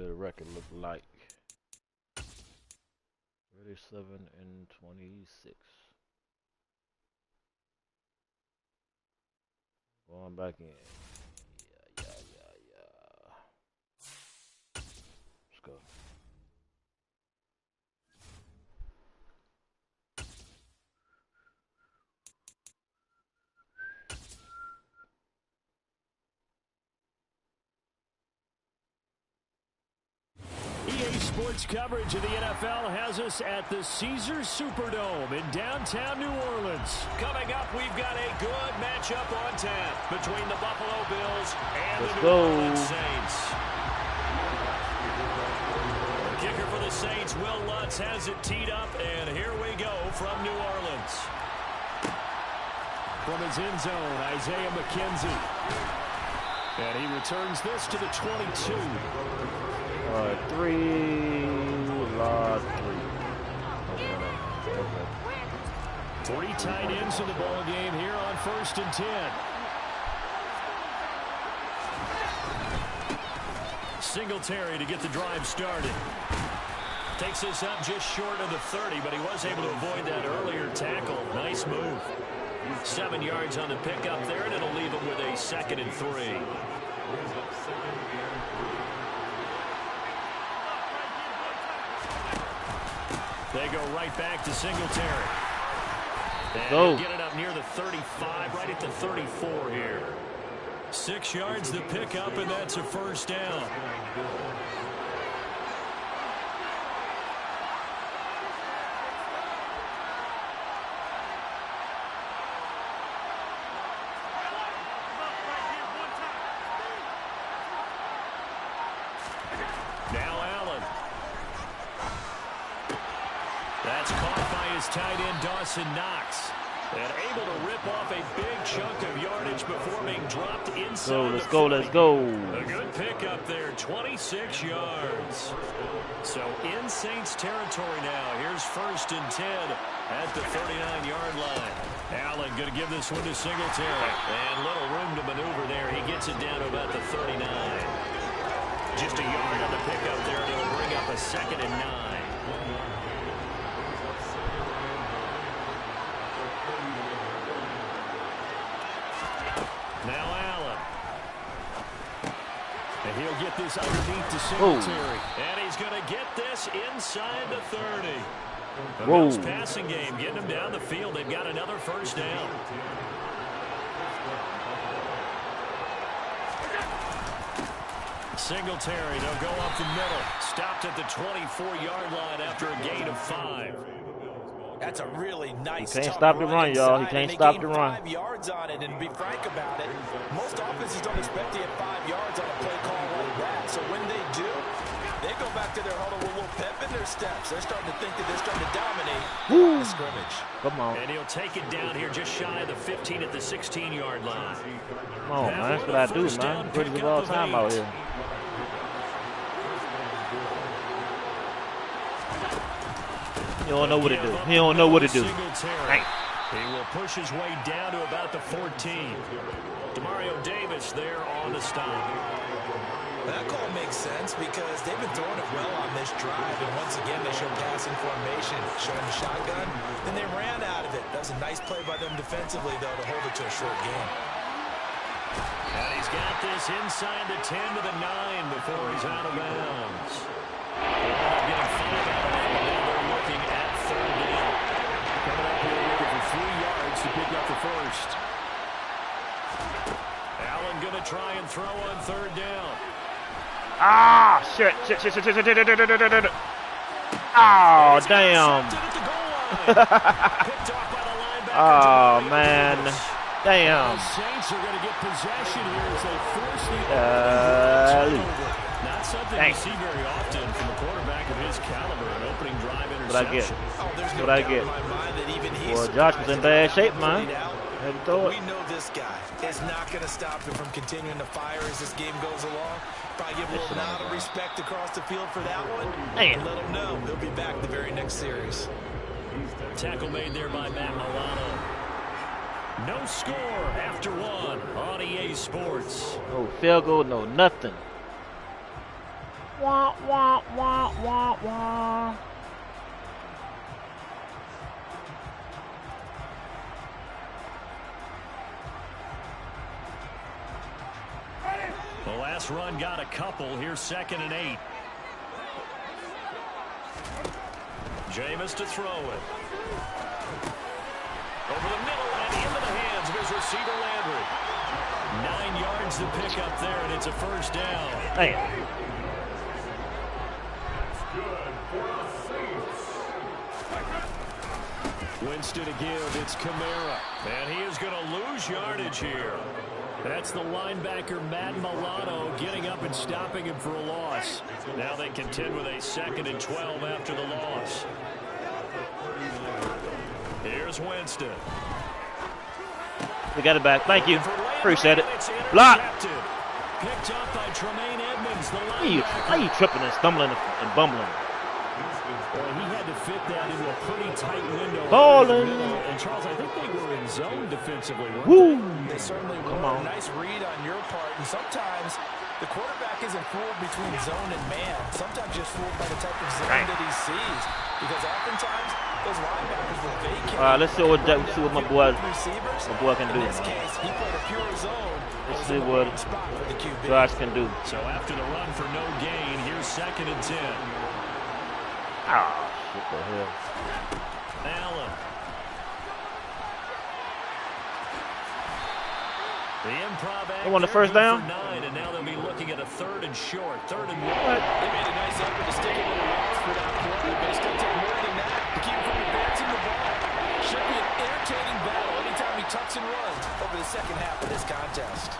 the record look like? 37-26. Going back in. Yeah. Let's go. EA Sports coverage of the NFL has us at the Caesars Superdome in downtown New Orleans. Coming up, we've got a good matchup on tap between the Buffalo Bills and the New Orleans Saints. The kicker for the Saints, Will Lutz, has it teed up, and here we go from New Orleans. From his end zone, Isaiah McKenzie. And he returns this to the 22. 3. Three tight ends in the ball game here on 1st and 10. Singletary to get the drive started. Takes this up just short of the 30, but he was able to avoid that earlier tackle. Nice move. 7 yards on the pickup there, and it'll leave him with a 2nd and 3. They go right back to Singletary. And he'll get it up near the 35, right at the 34 here. 6 yards to pick up, and that's a 1st down. Tight end Dawson Knox, and able to rip off a big chunk of yardage before being dropped inside. Let's go. A good pickup there, 26 yards. So in Saints territory now. Here's 1st and 10 at the 39-yard line. Allen going to give this one to Singletary, and little room to maneuver there. He gets it down to about the 39. Just a yard on the pickup there, and it'll bring up a 2nd and 9. Now Allen. And he'll get this underneath to Singletary. And he's going to get this inside the 30. The Bills passing game, getting him down the field. They've got another 1st down. Singletary, they'll go up the middle. Stopped at the 24-yard line after a gain of 5. That's a really nice. He can't stop the run, y'all. He can't stop the run. 5 yards on it, and to be frank about it, most offenses don't expect to get 5 yards on a play call like that. So when they do, they go back to their huddle with a little pep in their steps. They're starting to think that they're starting to dominate the scrimmage. Come on. And he'll take it down here just shy of the 15 at the 16-yard line. Come on, man. That's what I do, man. Greatest of all time out here. He don't know what to do. He don't know what to do. He will push his way down to about the 14. Demario Davis there on the stop. That call makes sense because they've been throwing it well on this drive, and once again they show passing formation, showing the shotgun, and they ran out of it. That was a nice play by them defensively, though, to hold it to a short game. And he's got this inside the 10 to the 9 before he's out of bounds. Getting 5 out of it. Now they're looking at 3rd down. Coming up here looking for 3 yards to pick up the 1st. Allen going to try and throw on 3rd down. Ah, shit. Oh, damn. Oh, man. Damn. Saints are going to get possession here as they force the not something you see very often from a quarterback of his caliber, an opening drive interception. What I get? Well, Josh was in bad shape, man. We know this guy is not going to stop him from continuing to fire as this game goes along. Probably give a little nod of respect across the field for that one. And let him know he'll be back the very next series. Tackle made there by Matt Milano. No score after 1 on EA Sports. No field goal, no nothing. Wah, wah, wah, wah, wah. The last run got a couple. Here's 2nd and 8. Jameis to throw it. Over the middle and into the hands of his receiver Landry. 9 yards to pick up there, and it's a first down. Damn. Winston to give. It's Kamara. And he is going to lose yardage here. That's the linebacker, Madden getting up and stopping him for a loss. Now they contend with a 2nd and 12 after the loss. Here's Winston. We got it back. Thank you. Appreciate it. Block. Picked up by Tremaine Edmonds, the linebacker. How you tripping and stumbling and bumbling? Well, he had to fit that into a pretty tight window. Balling. And Charles, I think they were in zone defensively. Woo. They certainly were. A nice read on your part. And sometimes the quarterback isn't fooled between zone and man. Sometimes just fooled by the type of zone that he sees. Because oftentimes those linebackers will vacate. All right, let's see what my boy can do. In this case, he played a pure zone. Let's see what Josh can do. So after the run for no gain, here's 2nd and 10. Ah, what the hell? Allen. The improv act. They won the first down? 9, and now they'll be looking at a 3rd and short. 3rd and 1. They made a nice effort to stick it in the walls for that play, but it's going to take more than that to keep him from advancing the ball. Should be an entertaining battle anytime he tucks and runs over the second half of this contest.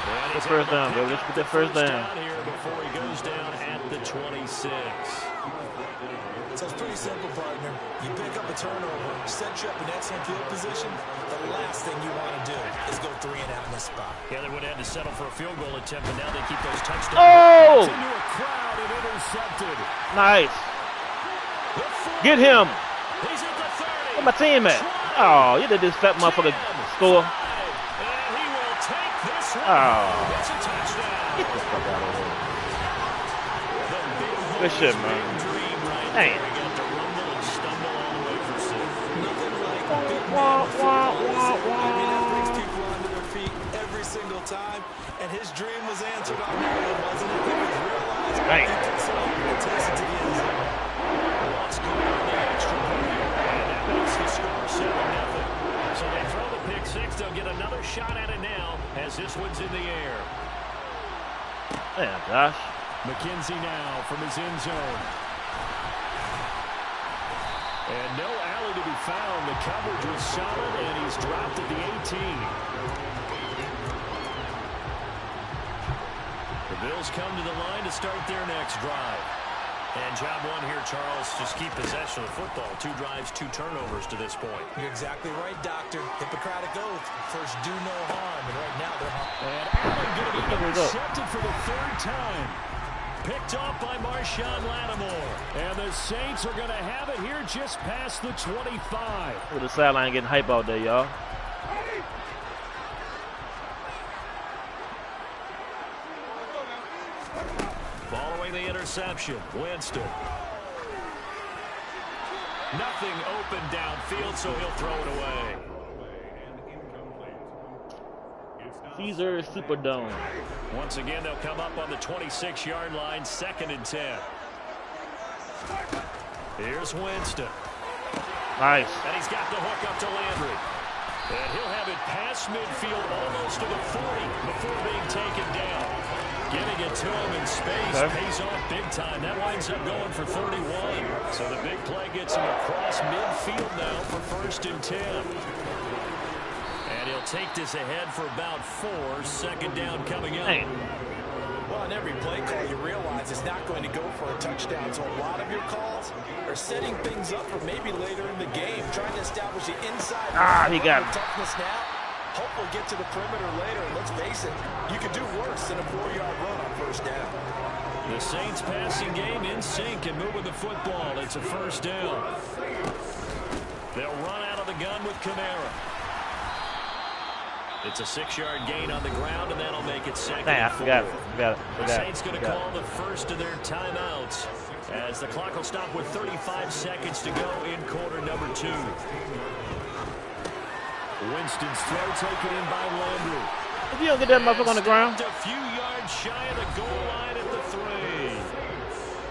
Get the first down, baby. Let's get that first down. Here before he goes down at the 26. So it's pretty simple, partner. You pick up a turnover, set you up in excellent field position. The last thing you want to do is go 3 and out in this spot. Yeah, they would have had to settle for a field goal attempt, but now they keep those touchdowns. Oh! Into a crowd and intercepted. Nice. Get him. He's at the 30. Where my team at? Oh, you did this fat motherfucker score. And he will take this one. Oh. It's a touchdown. Get the fuck out of here. Good shit, man. Damn. Nothing like big man football, that brings people onto their feet every single time. And his dream was answered on that one, wasn't it? He was realized he took some and takes it to the end zone. Let's go on the extra point here. And that makes the score 7-0. So they throw the pick 6. They'll get another shot at it now as this one's in the air. Damn, Josh. McKenzie now from his end zone. And no alley to be found. The coverage was solid, and he's dropped at the 18. The Bills come to the line to start their next drive. And job one here, Charles, just keep possession of the football. 2 drives, 2 turnovers to this point. You're exactly right, Doctor. Hippocratic oath. First, do no harm. And right now, they're harm. And Allen going to be intercepted for the 3rd time. Picked off by Marshawn Lattimore. And the Saints are going to have it here just past the 25. With the sideline getting hype all day, y'all. Following the interception, Winston. Nothing open downfield, so he'll throw it away. Caesar Superdome. Once again, they'll come up on the 26-yard line, 2nd and 10. Here's Winston. Nice. And he's got the hook up to Landry. And he'll have it past midfield almost to the 40 before being taken down. Getting it to him in space pays off big time. That winds up going for 31. So the big play gets him across midfield now for 1st and 10. And he'll take this ahead for about 4. 2nd down coming up. Hey. Well, on every play call, you realize it's not going to go for a touchdown. So a lot of your calls are setting things up for maybe later in the game, trying to establish the inside. He got it. Toughness now. Hope we'll get to the perimeter later. And let's face it, you could do worse than a 4-yard run on 1st down. The Saints passing game in sync and moving the football. It's a 1st down. They'll run out of the gun with Kamara. It's a 6-yard gain on the ground, and that'll make it second Damn, and 4. got it. The Saints going to call the first of their timeouts as the clock will stop with 35 seconds to go in quarter number 2. Winston's throw taken in by Landry. If you don't get that motherfucker on the ground. A few yards shy of the goal line at the 3.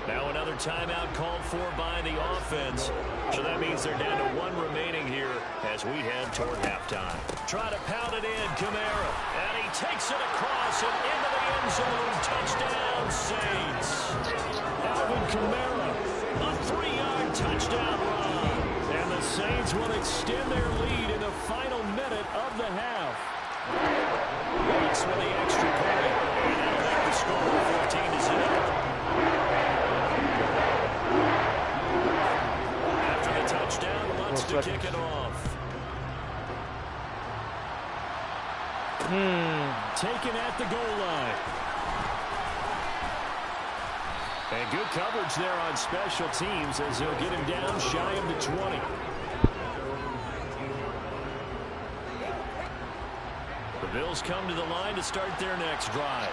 Now another timeout called for by the offense. So that means they're down to 1 remaining here as we head toward halftime. Try to pound it in, Kamara. And he takes it across and into the end zone. Touchdown, Saints. Alvin Kamara, a 3-yard touchdown run. And the Saints will extend their lead in the final minute of the half. Waits for the extra point. And that'll make the score 14-0. After the touchdown, wants to kick it off. Taken at the goal line. And good coverage there on special teams as they'll get him down shy of the 20. The Bills come to the line to start their next drive.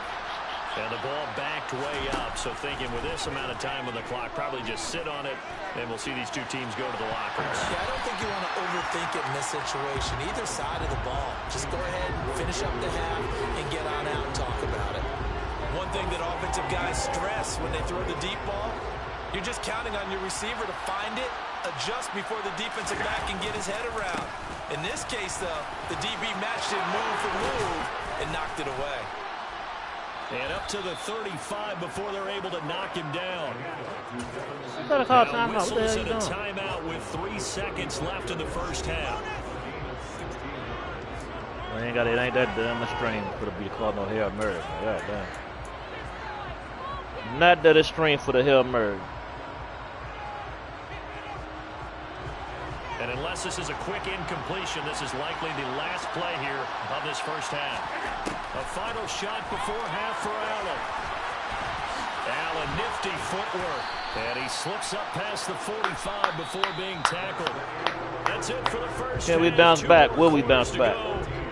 And the ball backed way up, so thinking with this amount of time on the clock, probably just sit on it, and we'll see these two teams go to the lockers. Yeah, I don't think you want to overthink it in this situation, either side of the ball. Just go ahead and finish up the half and get on out and talk about it. One thing that offensive guys stress when they throw the deep ball, you're just counting on your receiver to find it, adjust before the defensive back can get his head around. In this case, though, the DB matched it move for move and knocked it away. And up to the 35 before they're able to knock him down. Better call timeout. What the hell you doing? doing? Timeout with 3 seconds left in the first half. Well, it ain't that damn string for the be called no Hail Mary. God damn. Not that string for the Hail Mary. And unless this is a quick incompletion, this is likely the last play here of this first half. A final shot before half for Allen. Allen, nifty footwork. And he slips up past the 45 before being tackled. That's it for the first half. Can we bounce back? Will we bounce back?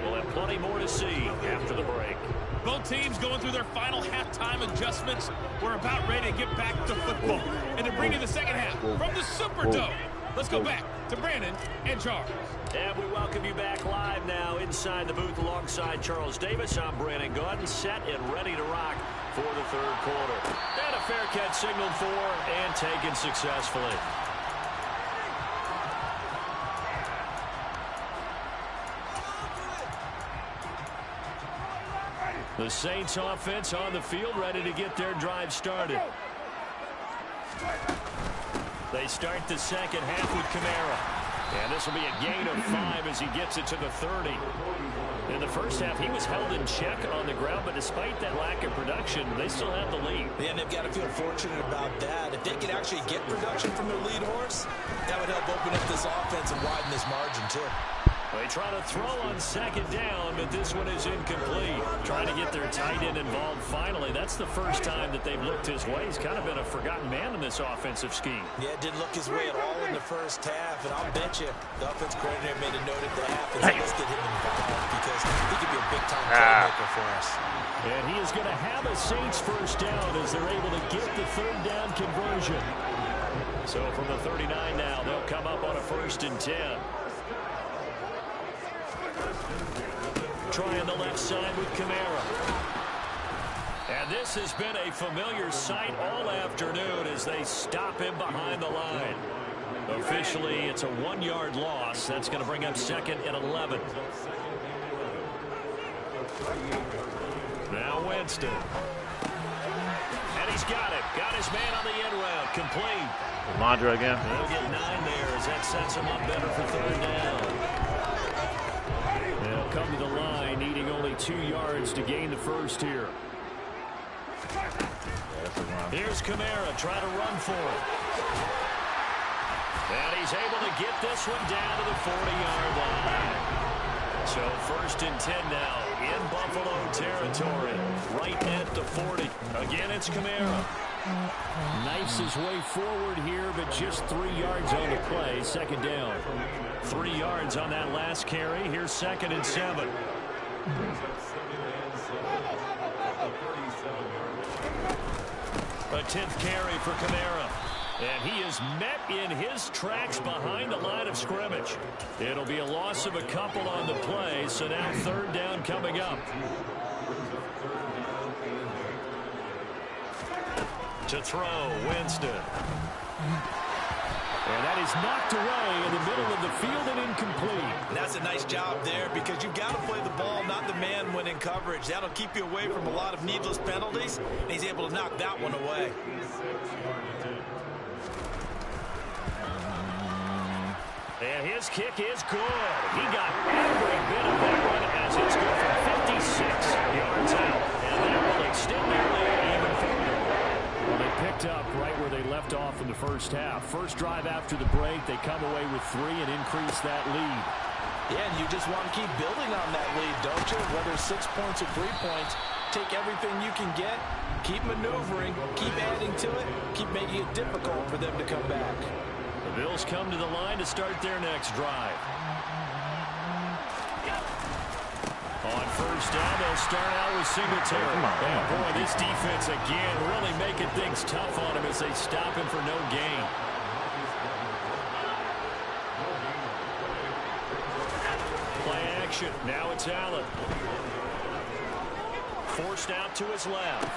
We'll have plenty more to see after the break. Both teams going through their final halftime adjustments. We're about ready to get back to football. And to bring in the second half from the Superdome. Let's go back to Brandon and Charles. And we welcome you back live now inside the booth alongside Charles Davis. I'm Brandon Gordon, set and ready to rock for the third quarter. And a fair catch signaled for and taken successfully. The Saints offense on the field ready to get their drive started. They start the second half with Kamara. And this will be a gain of 5 as he gets it to the 30. In the first half, he was held in check on the ground, but despite that lack of production, they still have the lead. Yeah, and they've got to feel fortunate about that. If they could actually get production from their lead horse, that would help open up this offense and widen this margin, too. They try to throw on second down, but this one is incomplete. Trying to get their tight end involved finally. That's the first time that they've looked his way. He's kind of been a forgotten man in this offensive scheme. Yeah, it didn't look his way at all in the first half, and I'll bet you the offense coordinator made a note at the half and said, let's get him involved because he could be a big-time playmaker for us. And he is going to have a Saints first down as they're able to get the third down conversion. So from the 39 now, they'll come up on a 1st and 10. Try on the left side with Kamara. And this has been a familiar sight all afternoon as they stop him behind the line. Officially, it's a 1-yard loss. That's going to bring up 2nd and 11. Now Winston. And he's got it. Got his man on the end route. Complete. Mondra again. They'll get 9 there as that sets him up better for 3rd down. They'll come to the line, needing only 2 yards to gain the first here. Here's Kamara, try to run for it. And he's able to get this one down to the 40-yard line. So 1st and 10 now in Buffalo territory, right at the 40. Again, it's Kamara. Knifes his way forward here, but just 3 yards on the play. 2nd down. 3 yards on that last carry. Here's 2nd and 7. A 10th carry for Kamara. And he is met in his tracks behind the line of scrimmage. It'll be a loss of a couple on the play, so now 3rd down coming up. To throw, Winston. And that is knocked away in the middle of the field and incomplete. And that's a nice job there because you've got to play the ball, not the man when in coverage. That'll keep you away from a lot of needless penalties. And he's able to knock that one away. And his kick is good. He got every bit of that one as it's good from 56 yards out. And that will extend their lead even further. Well, they picked up right where they left off in the first half. First drive after the break, they come away with 3 and increase that lead. Yeah, and you just want to keep building on that lead, don't you? Whether 6 points or 3 points, take everything you can get, keep maneuvering, keep adding to it, keep making it difficult for them to come back. The Bills come to the line to start their next drive. On first down, they'll start out with Singletary. And boy, this defense again really making things tough on him as they stop him for no gain. Play action. Now it's Allen. Forced out to his left.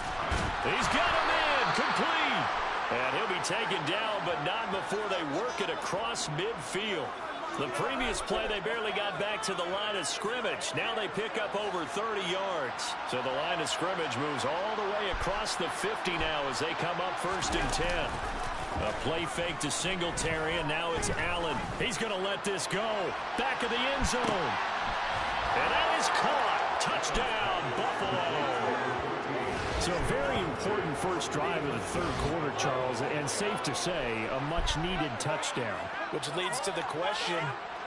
He's got him in. Complete. And he'll be taken down, but not before they work it across midfield. The previous play, they barely got back to the line of scrimmage. Now they pick up over 30 yards. So the line of scrimmage moves all the way across the 50 now as they come up 1st and 10. A play fake to Singletary, and now it's Allen. He's going to let this go. Back of the end zone. And that is caught. Touchdown, Buffalo. So a very important first drive of the 3rd quarter, Charles, and safe to say, a much-needed touchdown. Which leads to the question,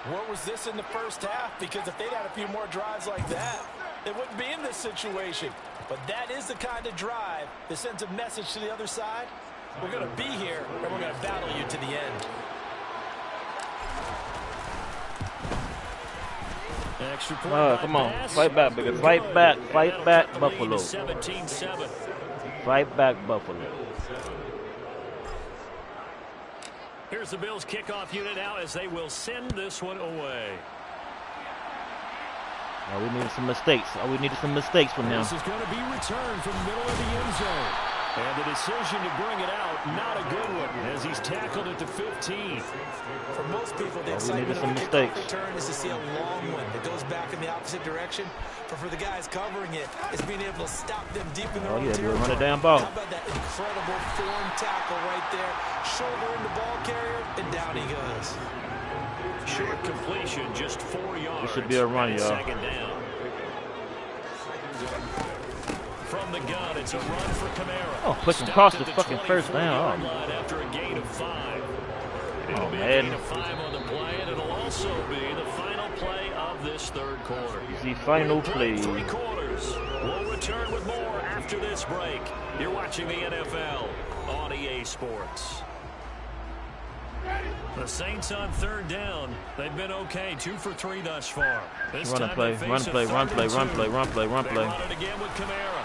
what was this in the first half? Because if they'd had a few more drives like that, they wouldn't be in this situation. But that is the kind of drive that sends a message to the other side. We're going to be here, and we're going to battle you to the end. Extra point come on. Fight back, bigger. Fight back. Fight back, Buffalo. 17-7. Fight back, Buffalo. Here's the Bills kickoff unit now as they will send this one away. We needed some mistakes. We needed some mistakes from him. This is going to be returned from the middle of the end zone. And the decision to bring it out, not a good one, as he's tackled at the 15. For most people, the excitement of a kickoff return is to see a long one that goes back in the opposite direction. But for the guys covering it, it's being able to stop them deep in their own territory. Run a damn ball. How about that incredible form tackle right there? Shoulder in the ball carrier, and down he goes. Short completion, just 4 yards. This should be a run, y'all. 2nd down. From the gun, it's a run for Kamara. Oh, push him across the fucking first down. After a gain of 5. It'll be a man. gain of 5 on the play, and it'll also be the final play of this 3rd quarter. The final play. 3 quarters. We'll return with more after this break. You're watching the NFL on EA Sports. The Saints on 3rd down. They've been okay, 2 for 3 thus far. This Run time play, they face run a play, run 3rd play, and run 2. play, run play, run They play. run it again with Kamara.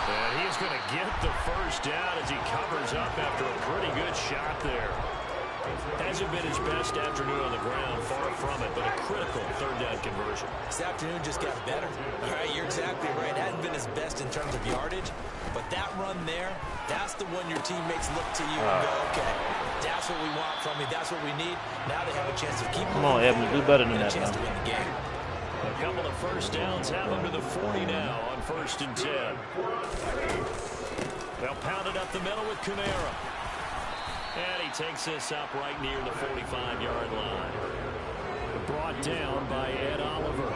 And he's going to get the first down as he covers up after a pretty good shot there. Hasn't been his best afternoon on the ground, far from it, but a critical 3rd down conversion. This afternoon just got better. All right, you're exactly right. It hasn't been his best in terms of yardage, but that run there, that's the one your teammates look to you and go, okay, that's what we want from me. That's what we need. Now they have a chance to keep Come on, Evan, do better than that chance to now. win the game. A couple of first downs have them to the 40 now on 1st and 10. They'll pound it up the middle with Kamara. And he takes this up right near the 45-yard line. Brought down by Ed Oliver.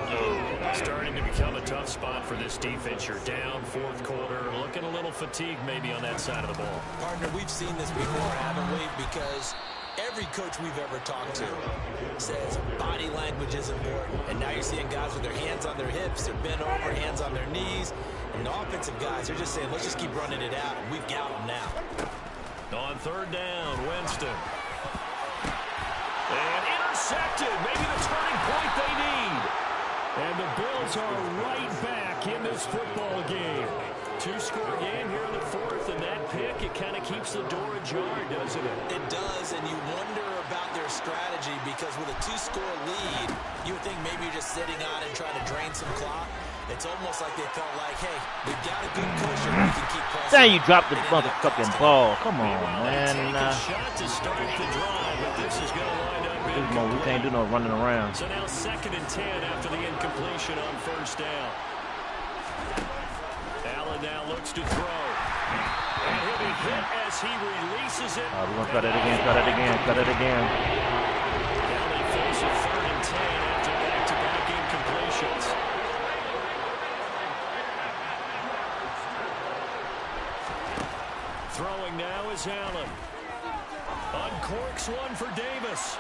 Starting to become a tough spot for this defense. You're down 4th quarter. Looking a little fatigued maybe on that side of the ball. Partner, we've seen this before, haven't we? Because every coach we've ever talked to says body language is important. And now you're seeing guys with their hands on their hips, they're bent over, hands on their knees. And the offensive guys are just saying, let's just keep running it out. And we've got them now. On 3rd down, Winston. And intercepted. Maybe the turning point they need. And the Bills Bills are right back in this football game. Two-score game here in the fourth, and that pick, it kind of keeps the door ajar, doesn't it? It does, and you wonder about their strategy because with a two-score lead, you would think maybe you're just sitting on it and trying to drain some clock. It's almost like they felt like, hey, we've got a good cushion. We can keep pressing. Dang, you dropped the motherfucking ball. Come on, man. Shot to start the drive, but this is going to wind up we can't do no running around. So now 2nd and 10 after the incompletion on first down. Allen now looks to throw. And he'll be hit as he releases it. We're going to try that again, try that again, try that again. Now they face a 3rd and 10 after back-to-back incompletions. Throwing now is Allen. Uncorks one for Davis.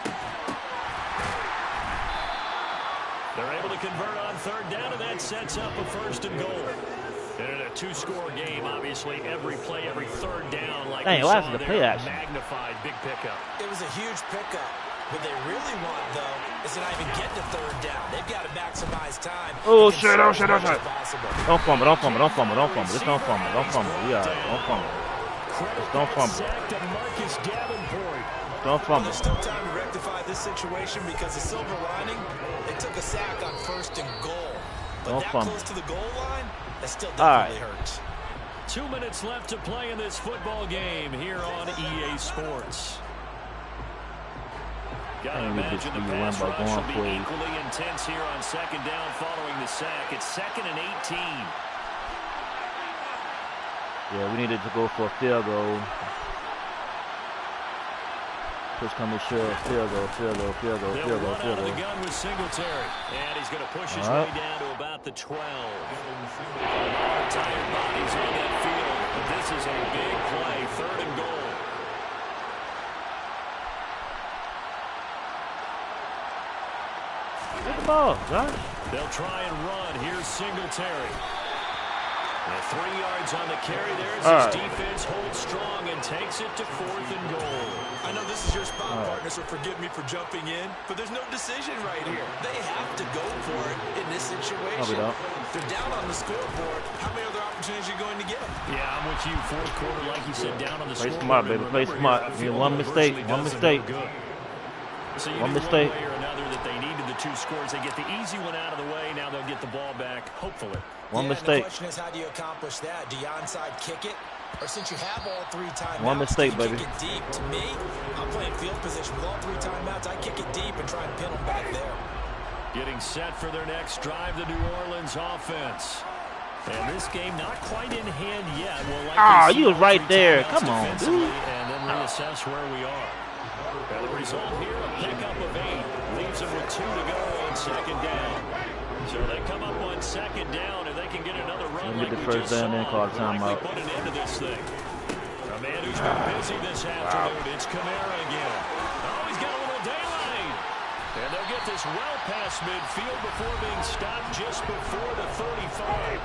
They're able to convert on 3rd down, and that sets up a 1st and goal. And in a two-score game, obviously, every play, every 3rd down, like we saw there, magnified, big pickup. It was a huge pickup. What they really want, though, is to not even get to 3rd down. They've got to maximize time. Oh, shit, oh, shit, oh, shit. Don't fumble, don't fumble, don't fumble, don't fumble. Just don't fumble, don't fumble. We are, don't fumble. Just don't fumble. Don't fumble. There's still time to rectify this situation because the silver lining, they took a sack on 1st and goal. But that close to the goal line, that still definitely hurts. 2 minutes left to play in this football game here on EA Sports. Gotta imagine the pass rush will be equally intense here on 2nd down following the sack. It's 2nd and 18. Yeah, we needed to go for a field goal. Push coming short, field goal, field goal, field goal, field goal, field goal. The gun with Singletary, and he's going to push his way down to about the 12. Tired bodies on that field, but this is a big play, 3rd and goal. Get the ball, Josh. They'll try and run. Here's Singletary. And 3 yards on the carry there as his defense holds strong and takes it to 4th and goal. I know this is your spot, partner, so forgive me for jumping in, but there's no decision right here. They have to go for it in this situation. They're down on the scoreboard. How many other opportunities are you going to get? Yeah, I'm with you. 4th quarter, like you said, down on the scoreboard. Play smart, baby. Play smart. One mistake. One mistake. So one mistake. One way or another that they needed the 2 scores. They get the easy one out of the way. Now they'll get the ball back, hopefully. One mistake. The question is, how do you accomplish that? Do you onside kick it? Or since you have all 3 timeouts, one mistake, baby. Kick it deep. To me, I'm playing field position with all 3 timeouts. I kick it deep and try and pin them back there. Getting set for their next drive, the New Orleans offense. And this game not quite in hand yet. We'll you was right there. Come on, dude. And then reassess where we are. And the result here, a pickup of 8. Leaves them with 2 to go on 2nd down. So they come up on 2nd down, and they can get another run like the we first just down and call saw. timeout. Put an end to this thing. A man who's been busy this afternoon. It's Kamara again. Oh, he's got a little daylight. And they'll get this well past midfield before being stopped just before the 35.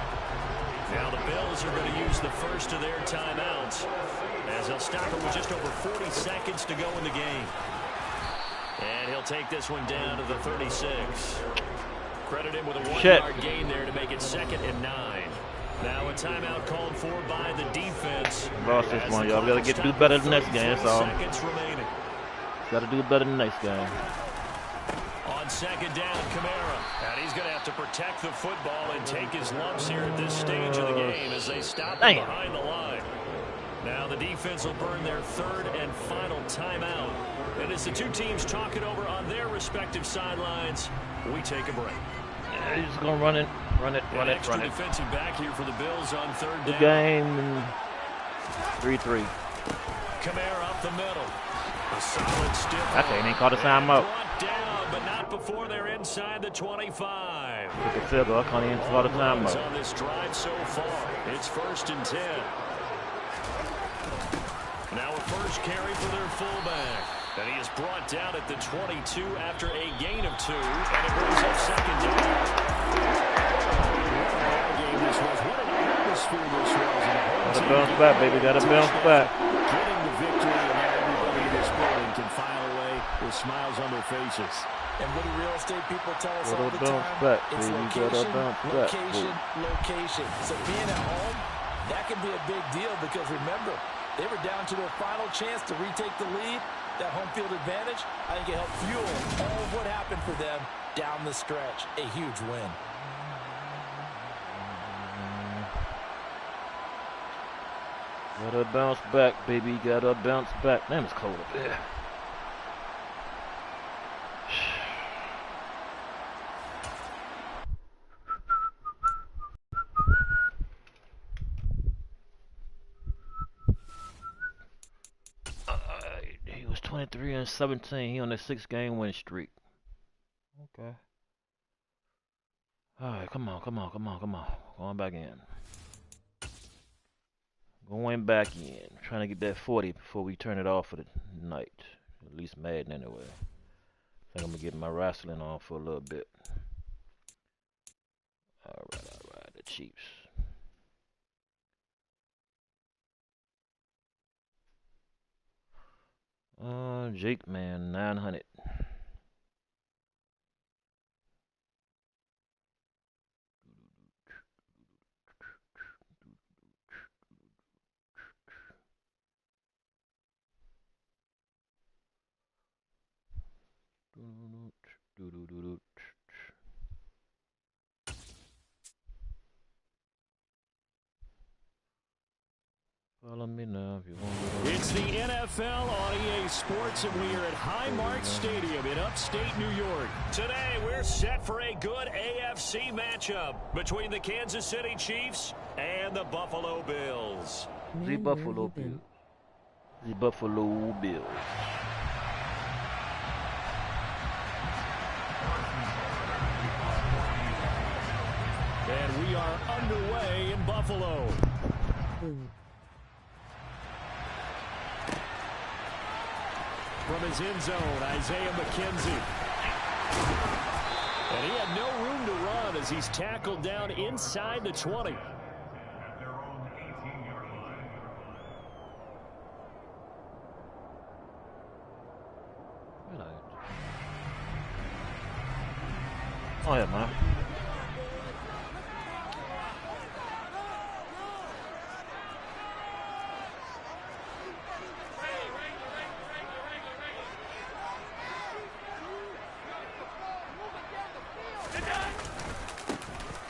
Now the Bills are going to use the first of their timeouts as they'll stop it with just over 40 seconds to go in the game. And he'll take this one down to the 36. Credit him with a 1-yard gain there to make it 2nd and 9. Now a timeout called for by the defense. Lost this one, y'all. Gotta do better than next game, that's all. Seconds remaining. Gotta do better than next game. On 2nd down, Kamara. And he's going to have to protect the football and take his lumps here at this stage of the game as they stop him behind the line. Now the defense will burn their 3rd and final timeout. And as the 2 teams talk it over on their respective sidelines, we take a break. Yeah, he's just going to run it, run it, run it, run it. Defensive back here for the Bills on 3rd down. The game 3-3. Kamara up the middle. A solid stiff. Okay, they ain't called a timeout. Down, but not before they're inside the 25. Took a field goal. I can't even call a timeout. On this drive so far, it's 1st and 10. Now a first carry for their fullback. And he is brought down at the 22 after a gain of 2. And it brings up 2nd down. What an atmosphere this was. Gotta bounce back, baby. Gotta bounce back. Getting the victory, and everybody in this building can file away with smiles on their faces. And what do real estate people tell us all the time? It's location, location, location. So being at home, that can be a big deal because remember, they were down to their final chance to retake the lead. That home field advantage, I think it helped fuel all of what happened for them down the stretch. A huge win. Gotta bounce back, baby. Gotta bounce back. Man, it's cold up there. He was 23-17. He on a 6-game win streak. Okay. Alright, come on. Going back in. Going back in. Trying to get that 40 before we turn it off for the night. At least Madden anyway. I think I'm gonna get my wrestling on for a little bit. Alright. The Chiefs. Jake, man, 900. Follow me now if you want to. It's the NFL on EA Sports, and we are at Highmark Stadium in upstate New York. Today, we're set for a good AFC matchup between the Kansas City Chiefs and the Buffalo Bills. The Buffalo Bills. The Buffalo Bills. And we are underway in Buffalo. From his end zone, Isaiah McKenzie. And he had no room to run as he's tackled down inside the 20. Oh yeah, man.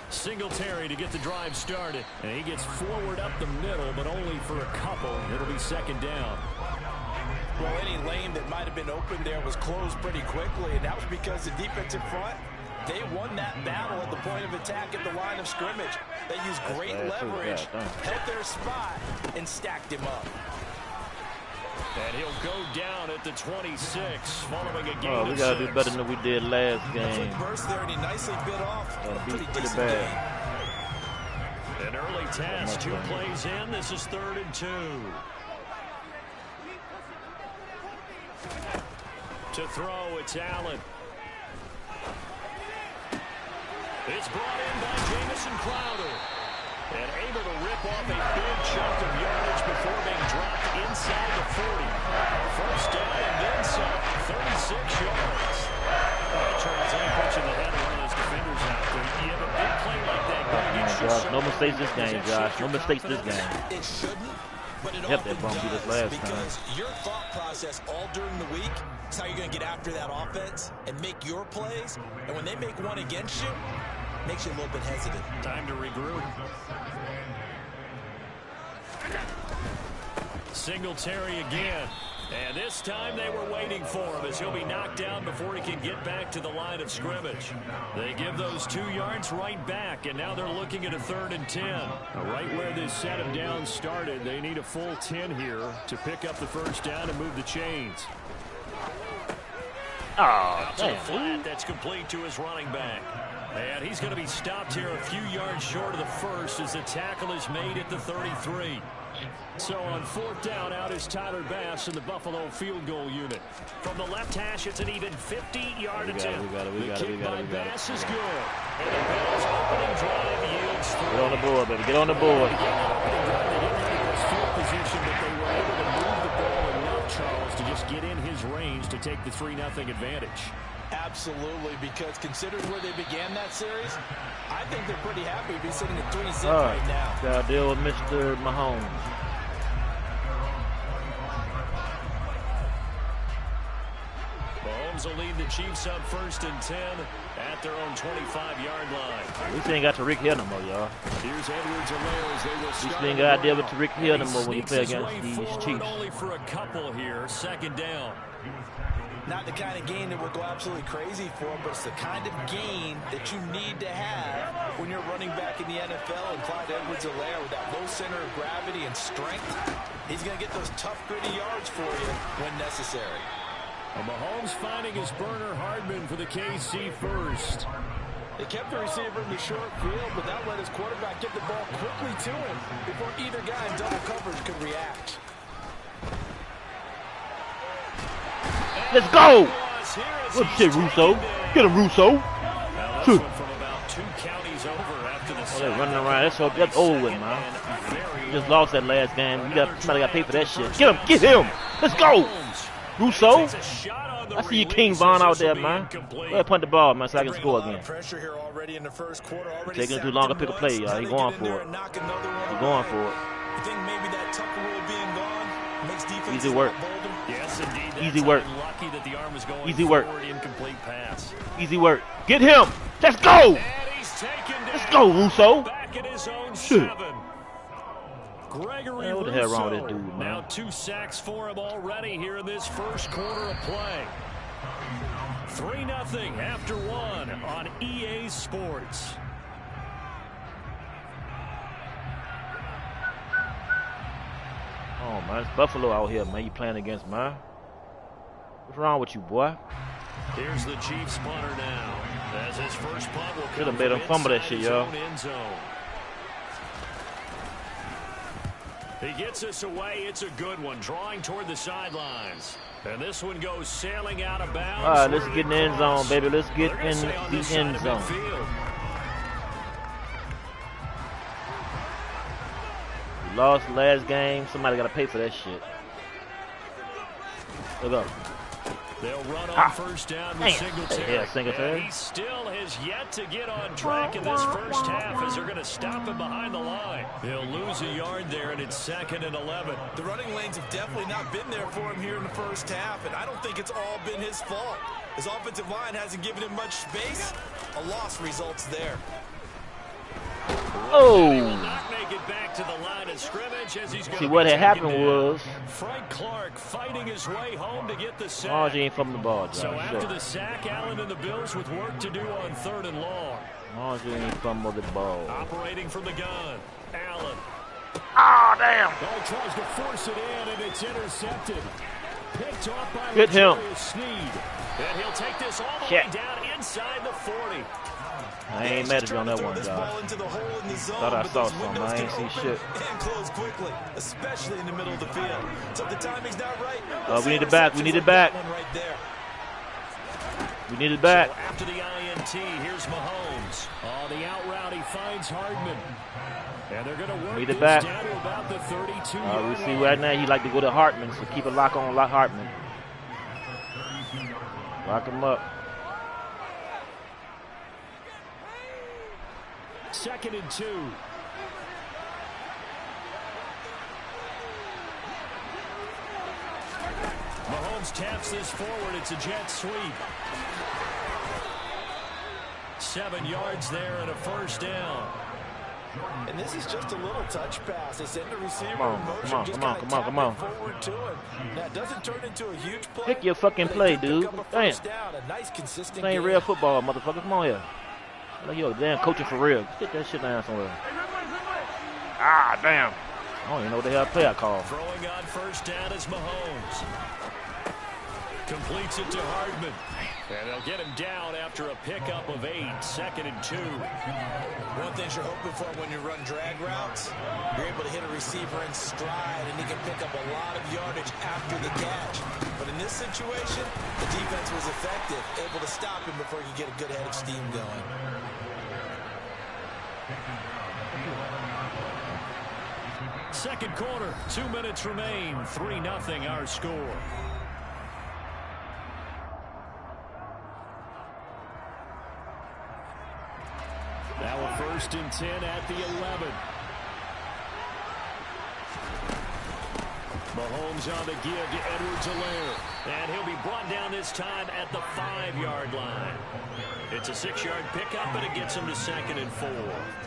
Singletary to get the drive started. And he gets forward up the middle, but only for a couple. It'll be second down. Well, any lane that might have been open there was closed pretty quickly, and that was because the defensive front, they won that battle at the point of attack at the line of scrimmage. They used great leverage, held their spot, and stacked him up. And he'll go down at the 26, following a game. Oh, we gotta do better than we did last game. Burst there, and he nicely bit off. Pretty bad. An early test, 2 plays in. This is 3rd and 2. To throw, it's Allen. It's brought in by Jamison Crowder. And able to rip off a big chunk of yardage before being dropped inside the 40. First down and then some, 36 yards. Charles, let me put you in the head of one of those defenders out there. You have a big play like that going against your Josh, no mistakes this game, Josh. No mistakes this game. It shouldn't, but it Yep, that bum beat us last time. because your thought process all during the week is how you're going to get after that offense and make your plays. And when they make one against you, makes you a little bit hesitant. Time to regroup. Singletary again. And this time they were waiting for him as he'll be knocked down before he can get back to the line of scrimmage. They give those 2 yards right back, and now they're looking at a 3rd and 10. Right where this set him down started, they need a full 10 here to pick up the first down and move the chains. Oh, to the flat, that's complete to his running back. And he's going to be stopped here a few yards short of the first as the tackle is made at the 33. So on 4th down, out is Tyler Bass in the Buffalo field goal unit. From the left hash, it's an even 50-yard attempt. The kick by Bass is good. And the Bills' opening drive yields 3. Get on the board, baby. Get on the board. They didn't have the best field position, but they were able to move the ball enough, Charles, to just get in his range to take the 3-0 advantage. Absolutely, because considering where they began that series, I think they're pretty happy to be sitting at 3-0 All right now. Gotta deal with Mr. Mahomes. Mahomes will lead the Chiefs up 1st and 10 at their own 25-yard line. We ain't got Tariq Hill no more, y'all. Here's Edwards-Helaire as they will start. We ain't got to deal with Tariq Hill no more when you play against these Chiefs. Only for a couple here, 2nd down. Not the kind of gain that will go absolutely crazy for him, but it's the kind of gain that you need to have when you're running back in the NFL. And Clyde Edwards-Helaire with that low center of gravity and strength, he's going to get those tough, gritty yards for you when necessary. And Mahomes finding his burner Hardman for the KC first. They kept the receiver in the short field, but that let his quarterback get the ball quickly to him before either guy in double coverage could react. Let's go! Good shit, Russo. Get him, Russo. From about 2 counties over after the they're running around. That's over with, man. You just lost that last game. Somebody got to pay for that shit. Get him! Get him! Let's go! Russo. I see you, King Von, out there, man. Go ahead, punt the ball, man, so I can score again. Taking too long to pick a play, y'all. He going for it. He going for it. Easy work. Yes, indeed. Easy work. Lucky that the arm was going Easy work. Incomplete pass. Easy work. Get him. Let's go. Let's go, Russo. Back at his own 7. Gregory what the hell wrong with this dude, man? Now 2 sacks for him already here in this first quarter of play. 3-0 after 1 on EA Sports. Oh, man, it's Buffalo out here, man. You playing against, man. What's wrong with you, boy? Here's the Chiefs punter now. As his first punt will Could have made him fumble that shit, y'all. He gets us away. It's a good one. Drawing toward the sidelines. And this one goes sailing out of bounds. All right, let's get in the end zone, baby. Let's get in the end zone. We lost last game. Somebody got to pay for that shit. Look up. They'll run on first down with Singletary. Yeah, Singletary. He still has yet to get on track in this first half as they're going to stop him behind the line. He'll lose a yard there, and it's 2nd and 11. The running lanes have definitely not been there for him here in the first half, and I don't think it's all been his fault. His offensive line hasn't given him much space. A loss results there. Oh! He will not make it back to the line of scrimmage as he's going. See, what had happened was Frank Clark fighting his way home to get the sack. Margie ain't from the ball, So after the sack, Allen and the Bills with work to do on 3rd and long. Margie ain't from the ball. Operating from the gun, Allen. Ah, damn! Ball tries to force it in, and it's intercepted. Picked off by Get him. Sneed. And he'll take this all the way down inside the 40. I ain't mad at you on that one, guys. Thought I saw something. I ain't see shit. And close quickly, especially in the middle of the field. So if the timing's not right. We need it back. We need it back. We need it back. So after the INT, here's Mahomes. On the out route, he finds Hardman. And they're going to work Need it back. down to about the 32-yard We see right now he like to go to Hartman, so keep a lock on Hartman. Lock him up. 2nd and 2. Mahomes taps this forward. It's a jet sweep. 7 yards there and a first down. And this is just a little touch pass. They send the receiver Come on, in motion. come on, just come on, kinda come on, come on. tap it forward to him. Now, it doesn't turn into a huge play. Pick your fucking play, dude. Damn. Down, a nice, consistent This ain't game. real football, motherfucker. Come on here. Like you're damn coaching for real. Get that shit down somewhere. Ah, damn. I don't even know what the hell play I call. Throwing on first down is Mahomes. Completes it to Hardman. And they'll get him down after a pickup of 8. 2nd and 2. One thing you're hoping for when you run drag routes, you're able to hit a receiver in stride, and he can pick up a lot of yardage after the catch. But in this situation, the defense was effective, able to stop him before he could get a good head of steam going. Second quarter, 2 minutes remain. 3-0 our score. Now a 1st and 10 at the 11. Mahomes on the give to Edwards-Helaire. And he'll be brought down this time at the 5-yard line. It's a 6-yard pickup, and it gets him to 2nd and 4.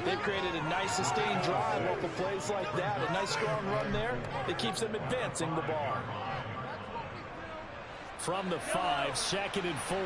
They've created a nice sustained drive off of plays like that. A nice strong run there. It keeps them advancing the ball. From the 5, 2nd and 4.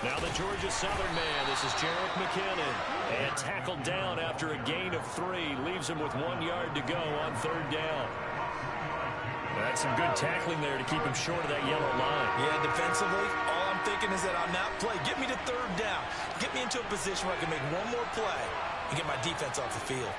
Now the Georgia Southern man, this is Jerick McKinnon. And tackled down after a gain of 3. Leaves him with 1 yard to go on 3rd down. That's some good tackling there to keep him short of that yellow line. Yeah, defensively, all I'm thinking is that on that play, get me to 3rd down. Get me into a position where I can make one more play and get my defense off the field.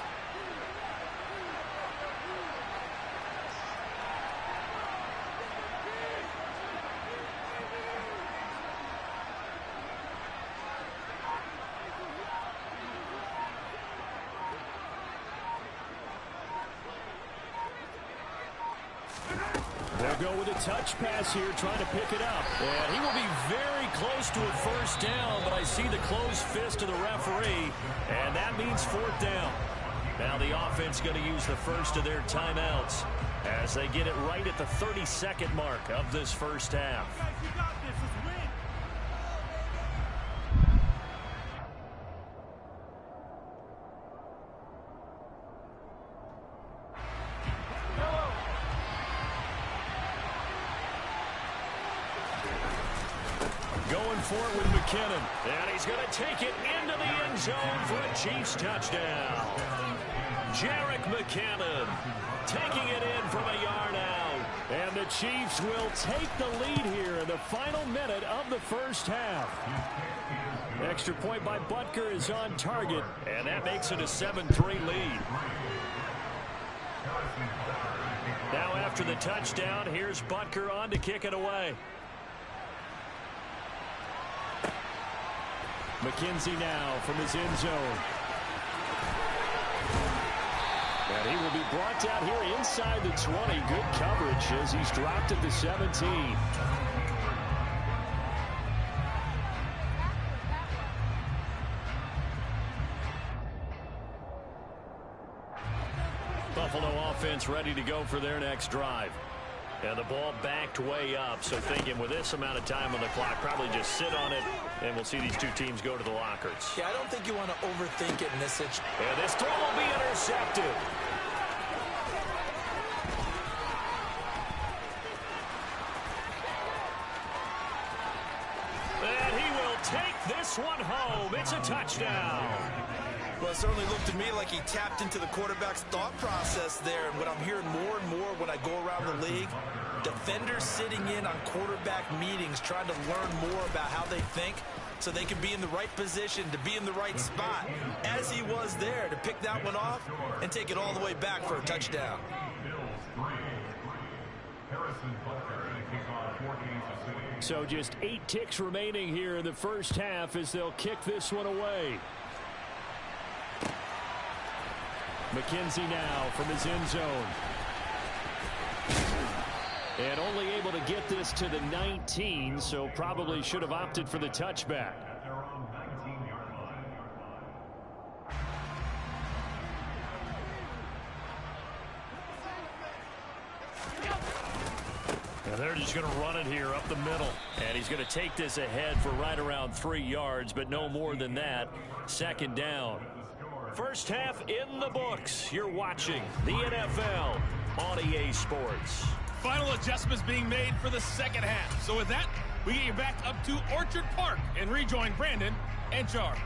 They'll go with a touch pass here, trying to pick it up. And he will be very close to a 1st down, but I see the closed fist of the referee, and that means 4th down. Now the offense going to use the first of their timeouts as they get it right at the 32nd mark of this 1st half. Going for it with McKinnon. And he's going to take it into the end zone for a Chiefs touchdown. Jerick McKinnon taking it in from a yard out. And the Chiefs will take the lead here in the final minute of the 1st half. Extra point by Butker is on target, and that makes it a 7-3 lead. Now after the touchdown, here's Butker on to kick it away. McKenzie now from his end zone. And he will be brought down here inside the 20. Good coverage as he's dropped at the 17. Buffalo offense ready to go for their next drive. And the ball backed way up, so thinking with this amount of time on the clock, probably just sit on it, and we'll see these two teams go to the lockers. Yeah, I don't think you want to overthink it in this situation. And this throw will be intercepted. And he will take this one home. It's a touchdown. Well, it certainly looked to me like he tapped into the quarterback's thought process there. And what I'm hearing more and more when I go around the league, defenders sitting in on quarterback meetings trying to learn more about how they think so they can be in the right position, to be in the right spot, as he was there, to pick that one off and take it all the way back for a touchdown. So just 8 ticks remaining here in the first half as they'll kick this one away. McKenzie now from his end zone. And only able to get this to the 19, so probably should have opted for the touchback. And they're just going to run it here up the middle. And he's going to take this ahead for right around 3 yards, but no more than that. 2nd down. First half in the books. You're watching the NFL on EA Sports. Final adjustments being made for the second half. So with that, we get you back up to Orchard Park and rejoin Brandon and Charles.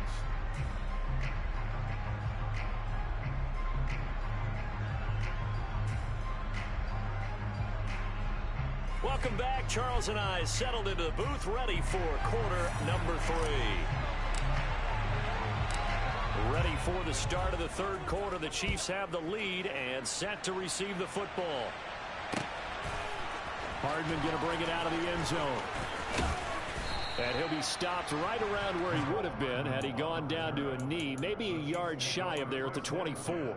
Welcome back. Charles and I settled into the booth ready for quarter number 3. Ready for the start of the third quarter. The Chiefs have the lead and set to receive the football. Hardman going to bring it out of the end zone. And he'll be stopped right around where he would have been had he gone down to a knee, maybe a yard shy of there at the 24.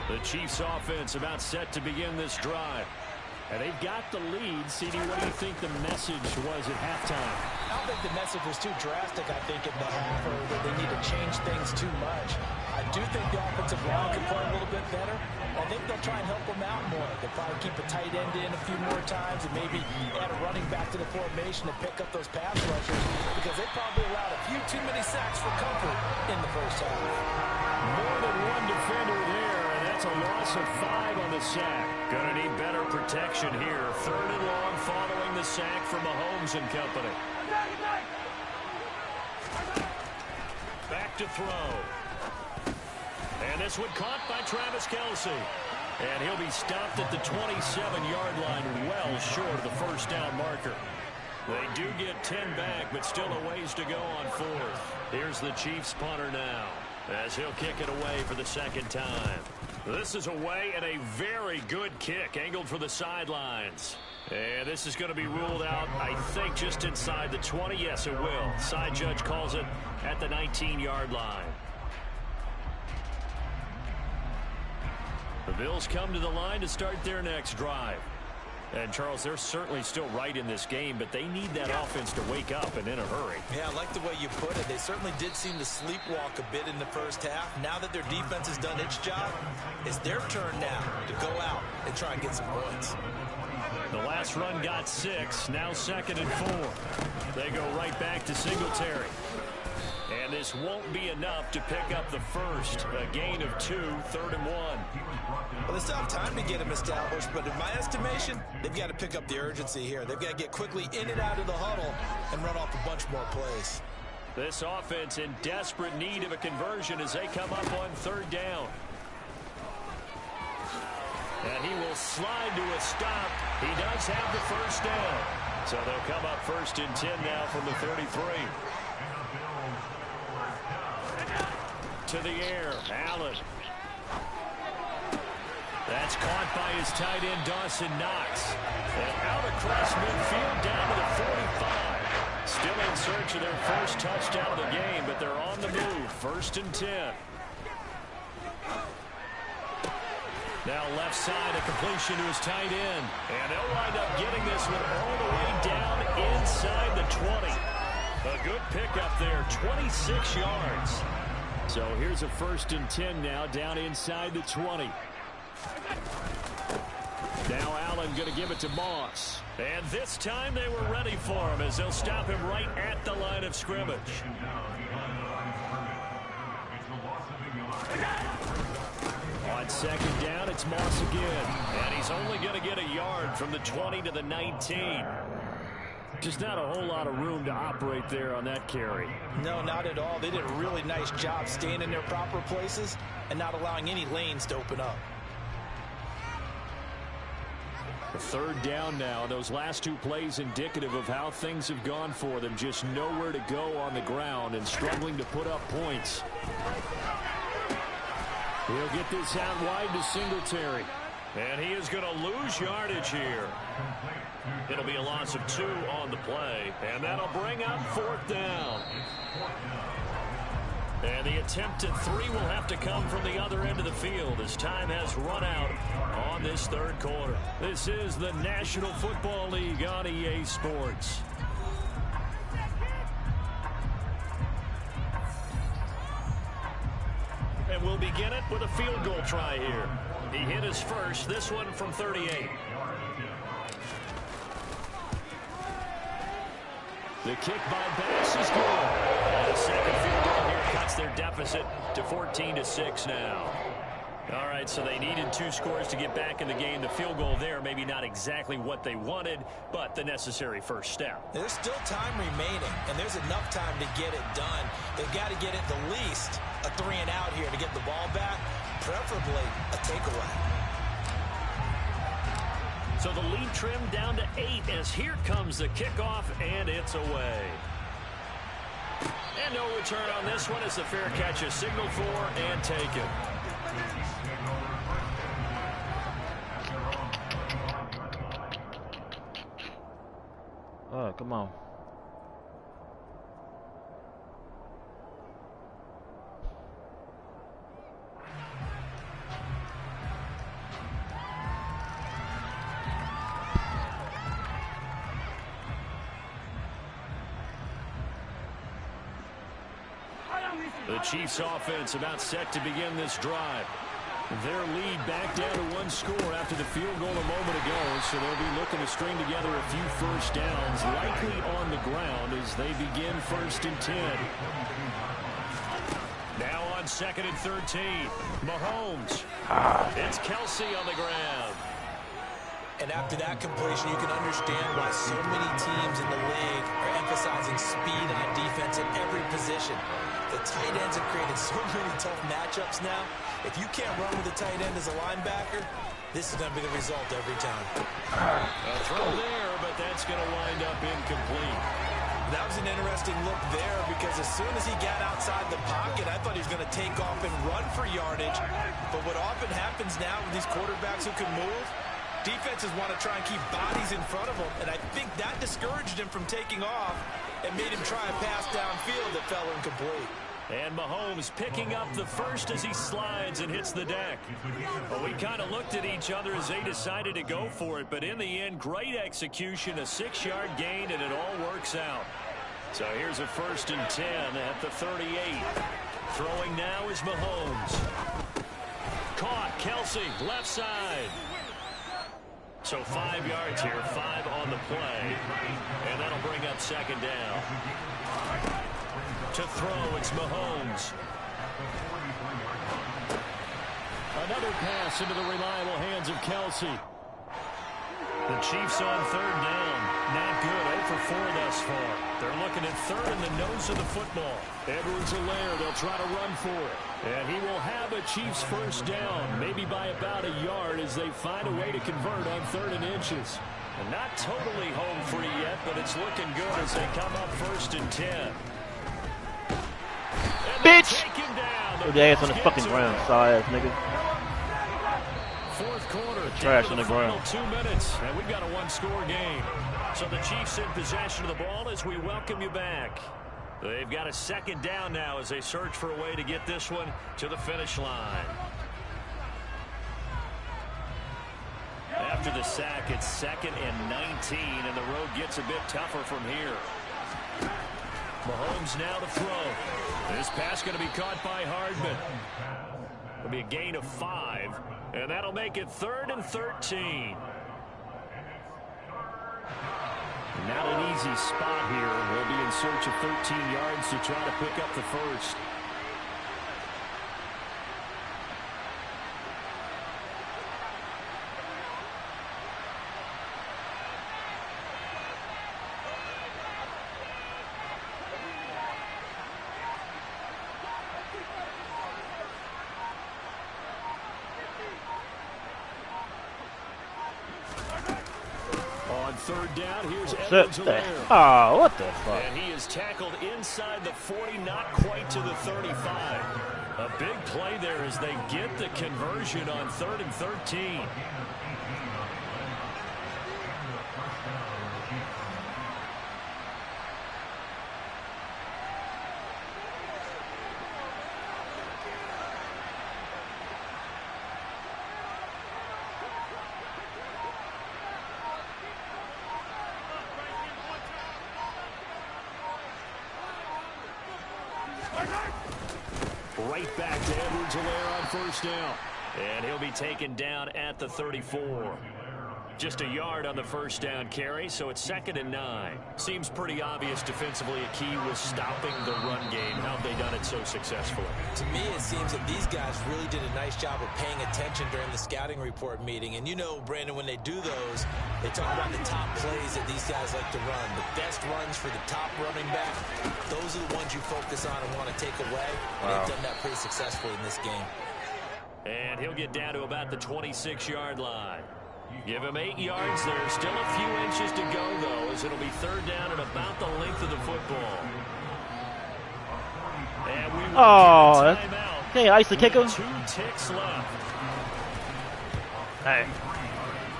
The Chiefs offense about set to begin this drive. And they've got the lead. CD, what do you think the message was at halftime? I don't think the message was too drastic, I think, in the half, or that they need to change things too much. I do think the offensive line can play a little bit better. I think they'll try and help them out more. They'll probably keep a tight end in a few more times and maybe add a running back to the formation to pick up those pass rushers, because they probably allowed a few too many sacks for comfort in the first half. More than one defender there, and that's a loss of 5 on the sack. Gonna need better protection here. 3rd and long following the sack from Mahomes and company. Back to throw. And this one caught by Travis Kelce. And he'll be stopped at the 27-yard line, well short of the first down marker. They do get 10 back, but still a ways to go on 4th. Here's the Chiefs punter now, as he'll kick it away for the second time. This is away, and a very good kick angled for the sidelines. And this is going to be ruled out, I think, just inside the 20. Yes, it will. Side judge calls it at the 19-yard line. The Bills come to the line to start their next drive. And, Charles, they're certainly still right in this game, but they need that offense to wake up and in a hurry. Yeah, I like the way you put it. They certainly did seem to sleepwalk a bit in the first half. Now that their defense has done its job, it's their turn now to go out and try and get some points. The last run got 6, now 2nd and 4. They go right back to Singletary. And this won't be enough to pick up the first. A gain of 2, 3rd and 1. Well, they still have time to get him established, but in my estimation, they've got to pick up the urgency here. They've got to get quickly in and out of the huddle and run off a bunch more plays. This offense in desperate need of a conversion as they come up on 3rd down. And he will slide to a stop. He does have the first down. So they'll come up 1st and 10 now from the 33. To the air, Allen. That's caught by his tight end, Dawson Knox. And out across midfield down to the 45. Still in search of their first touchdown of the game, but they're on the move. 1st and 10. Now left side, a completion to his tight end. And they'll wind up getting this one all the way down inside the 20. A good pickup there, 26 yards. So here's a 1st and 10 now, down inside the 20. Now Allen going to give it to Moss. And this time they were ready for him as they'll stop him right at the line of scrimmage. On 2nd down, it's Moss again. And he's only going to get a yard from the 20 to the 19. Just not a whole lot of room to operate there on that carry. No, not at all. They did a really nice job staying in their proper places and not allowing any lanes to open up. 3rd down now. Those last 2 plays indicative of how things have gone for them. Just nowhere to go on the ground and struggling to put up points. He'll get this out wide to Singletary. And he is going to lose yardage here. It'll be a loss of 2 on the play. And that'll bring up 4th down. And the attempt at 3 will have to come from the other end of the field as time has run out on this 3rd quarter. This is the National Football League on EA Sports. And we'll begin it with a field goal try here. He hit his first, this one from 38. The kick by Bass is good. And a second field goal here cuts their deficit to 14-6 now. All right, so they needed 2 scores to get back in the game. The field goal there, maybe not exactly what they wanted, but the necessary first step. There's still time remaining, and there's enough time to get it done. They've got to get at the least a 3 and out here to get the ball back, preferably a takeaway. So the lead trimmed down to 8 as here comes the kickoff, and it's away. And no return on this one as the fair catch is signaled for and taken. Oh, come on. The Chiefs offense about set to begin this drive. Their lead back down to 1 score after the field goal a moment ago, so they'll be looking to string together a few first downs, likely on the ground as they begin 1st and 10. Now on 2nd and 13, Mahomes. It's Kelsey on the ground. And after that completion, you can understand why so many teams in the league are emphasizing speed on defense at every position. The tight ends have created so many tough matchups now. If you can't run with a tight end as a linebacker, this is going to be the result every time. A throw there, but that's going to wind up incomplete. That was an interesting look there because as soon as he got outside the pocket, I thought he was going to take off and run for yardage. But what often happens now with these quarterbacks who can move, defenses want to try and keep bodies in front of them, and I think that discouraged him from taking off and made him try a pass downfield that fell incomplete. And Mahomes picking up the first as he slides and hits the deck. Well, we kind of looked at each other as they decided to go for it, but in the end, great execution, a 6-yard gain, and it all works out. So here's a 1st and 10 at the 38. Throwing now is Mahomes. Caught, Kelsey, left side. So 5 yards here, 5 on the play, and that'll bring up 2nd down. To throw, it's Mahomes. Another pass into the reliable hands of Kelsey. The Chiefs on 3rd down. Not good, 0 for 4 thus far. They're looking at 3rd in the nose of the football. Edwards-Helaire, they'll try to run for it. And he will have a Chiefs 1st down, maybe by about a yard as they find a way to convert on 3rd and inches. And not totally home free yet, but it's looking good as they come up 1st and 10. Bitch! Put your ass on the fucking ground, sorry ass nigga. 4th quarter, trash on the ground. 2 minutes, and we've got a 1-score game. So the Chiefs in possession of the ball as we welcome you back. They've got a 2nd down now as they search for a way to get this one to the finish line. After the sack, it's 2nd and 19, and the road gets a bit tougher from here. Mahomes now to throw. This pass going to be caught by Hardman. It'll be a gain of 5, and that'll make it 3rd and 13. Not an easy spot here. We'll be in search of 13 yards to try to pick up the first. On 3rd down, here's Edwards-Helaire. Oh, what the fuck? And he is tackled inside the 40, not quite to the 35. A big play there as they get the conversion on 3rd and 13. Right back to Edwards-Helaire on 1st down. And he'll be taken down at the 34. Just a yard on the 1st down carry, so it's 2nd and 9. Seems pretty obvious defensively a key was stopping the run game. How have they done it so successfully? To me, it seems that these guys really did a nice job of paying attention during the scouting report meeting. And you know, Brandon, when they do those, they talk about the top plays that these guys like to run. The best runs for the top running back, those are the ones you focus on and want to take away. And they've done that pretty successfully in this game. And he'll get down to about the 26-yard line. Give him 8 yards. There's still a few inches to go, though, as it'll be third down at about the length of the football. And we will get a timeout. Hey, ice the kicker. 2 ticks left. Hey.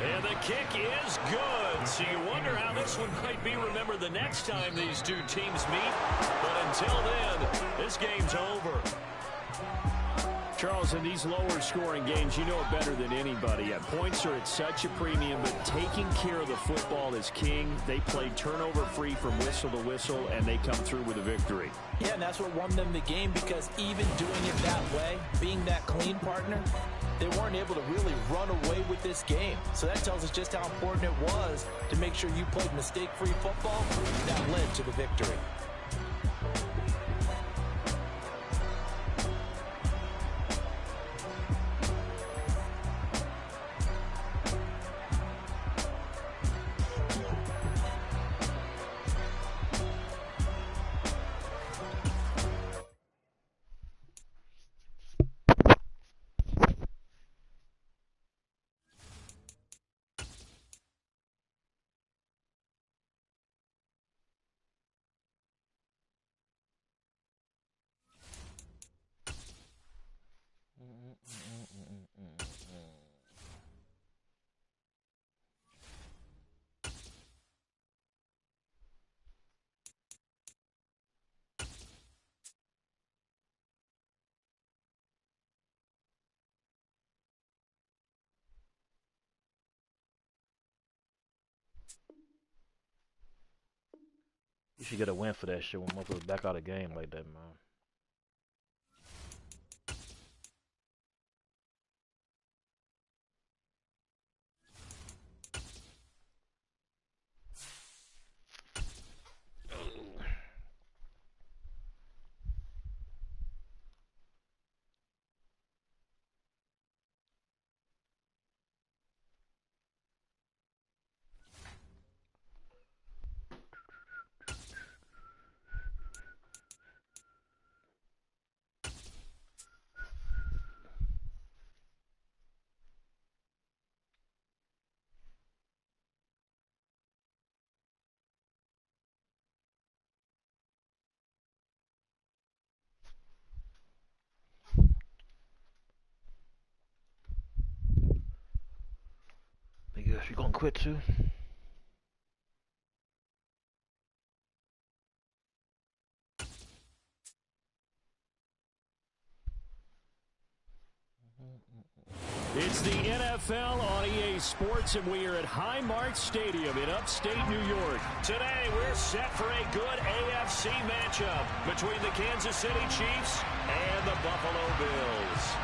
And the kick is good. So you wonder how this one might be remembered the next time these two teams meet. But until then, this game's over. Charles, in these lower scoring games, you know it better than anybody. Points are at such a premium, but taking care of the football is king. They play turnover free from whistle to whistle, and they come through with a victory. Yeah, and that's what won them the game, because even doing it that way, being that clean partner, they weren't able to really run away with this game. So that tells us just how important it was to make sure you played mistake-free football. That led to the victory. You should get a win for that shit when motherfuckers back out of the game like that, man. Nigga, you gonna quit too? It's the NFL on EA Sports, and we are at Highmark Stadium in upstate New York. Today, we're set for a good AFC matchup between the Kansas City Chiefs and the Buffalo Bills.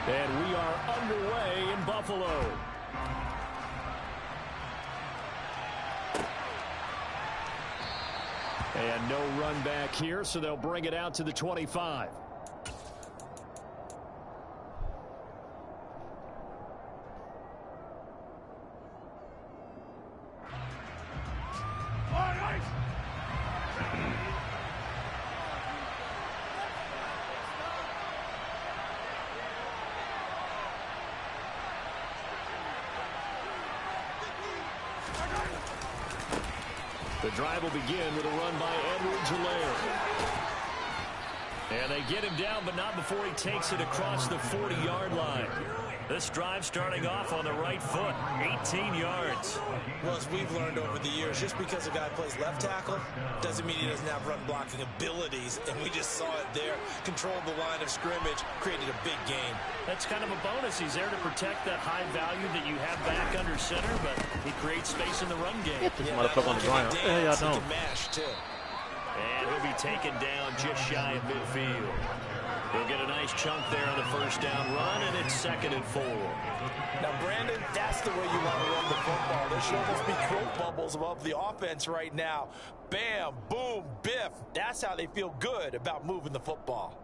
And we are underway in Buffalo. And no run back here, so they'll bring it out to the 25. The drive will begin with a run by Edwards-Helaire. And they get him down, but not before he takes it across the 40-yard line. This drive starting off on the right foot, 18 yards. Well, as we've learned over the years, just because a guy plays left tackle doesn't mean he doesn't have run blocking abilities, and we just saw it there. Controlled the line of scrimmage, created a big gain. That's kind of a bonus. He's there to protect that high value that you have back under center, but he creates space in the run game. Get this motherfucker on the ground. Hey, y'all don't. And he'll be taken down just shy of midfield. He'll get a nice chunk there on the first down run, and it's 2nd and 4. Now, Brandon, that's the way you want to run the football. There should almost be throat bubbles above the offense right now. Bam, boom, biff. That's how they feel good about moving the football.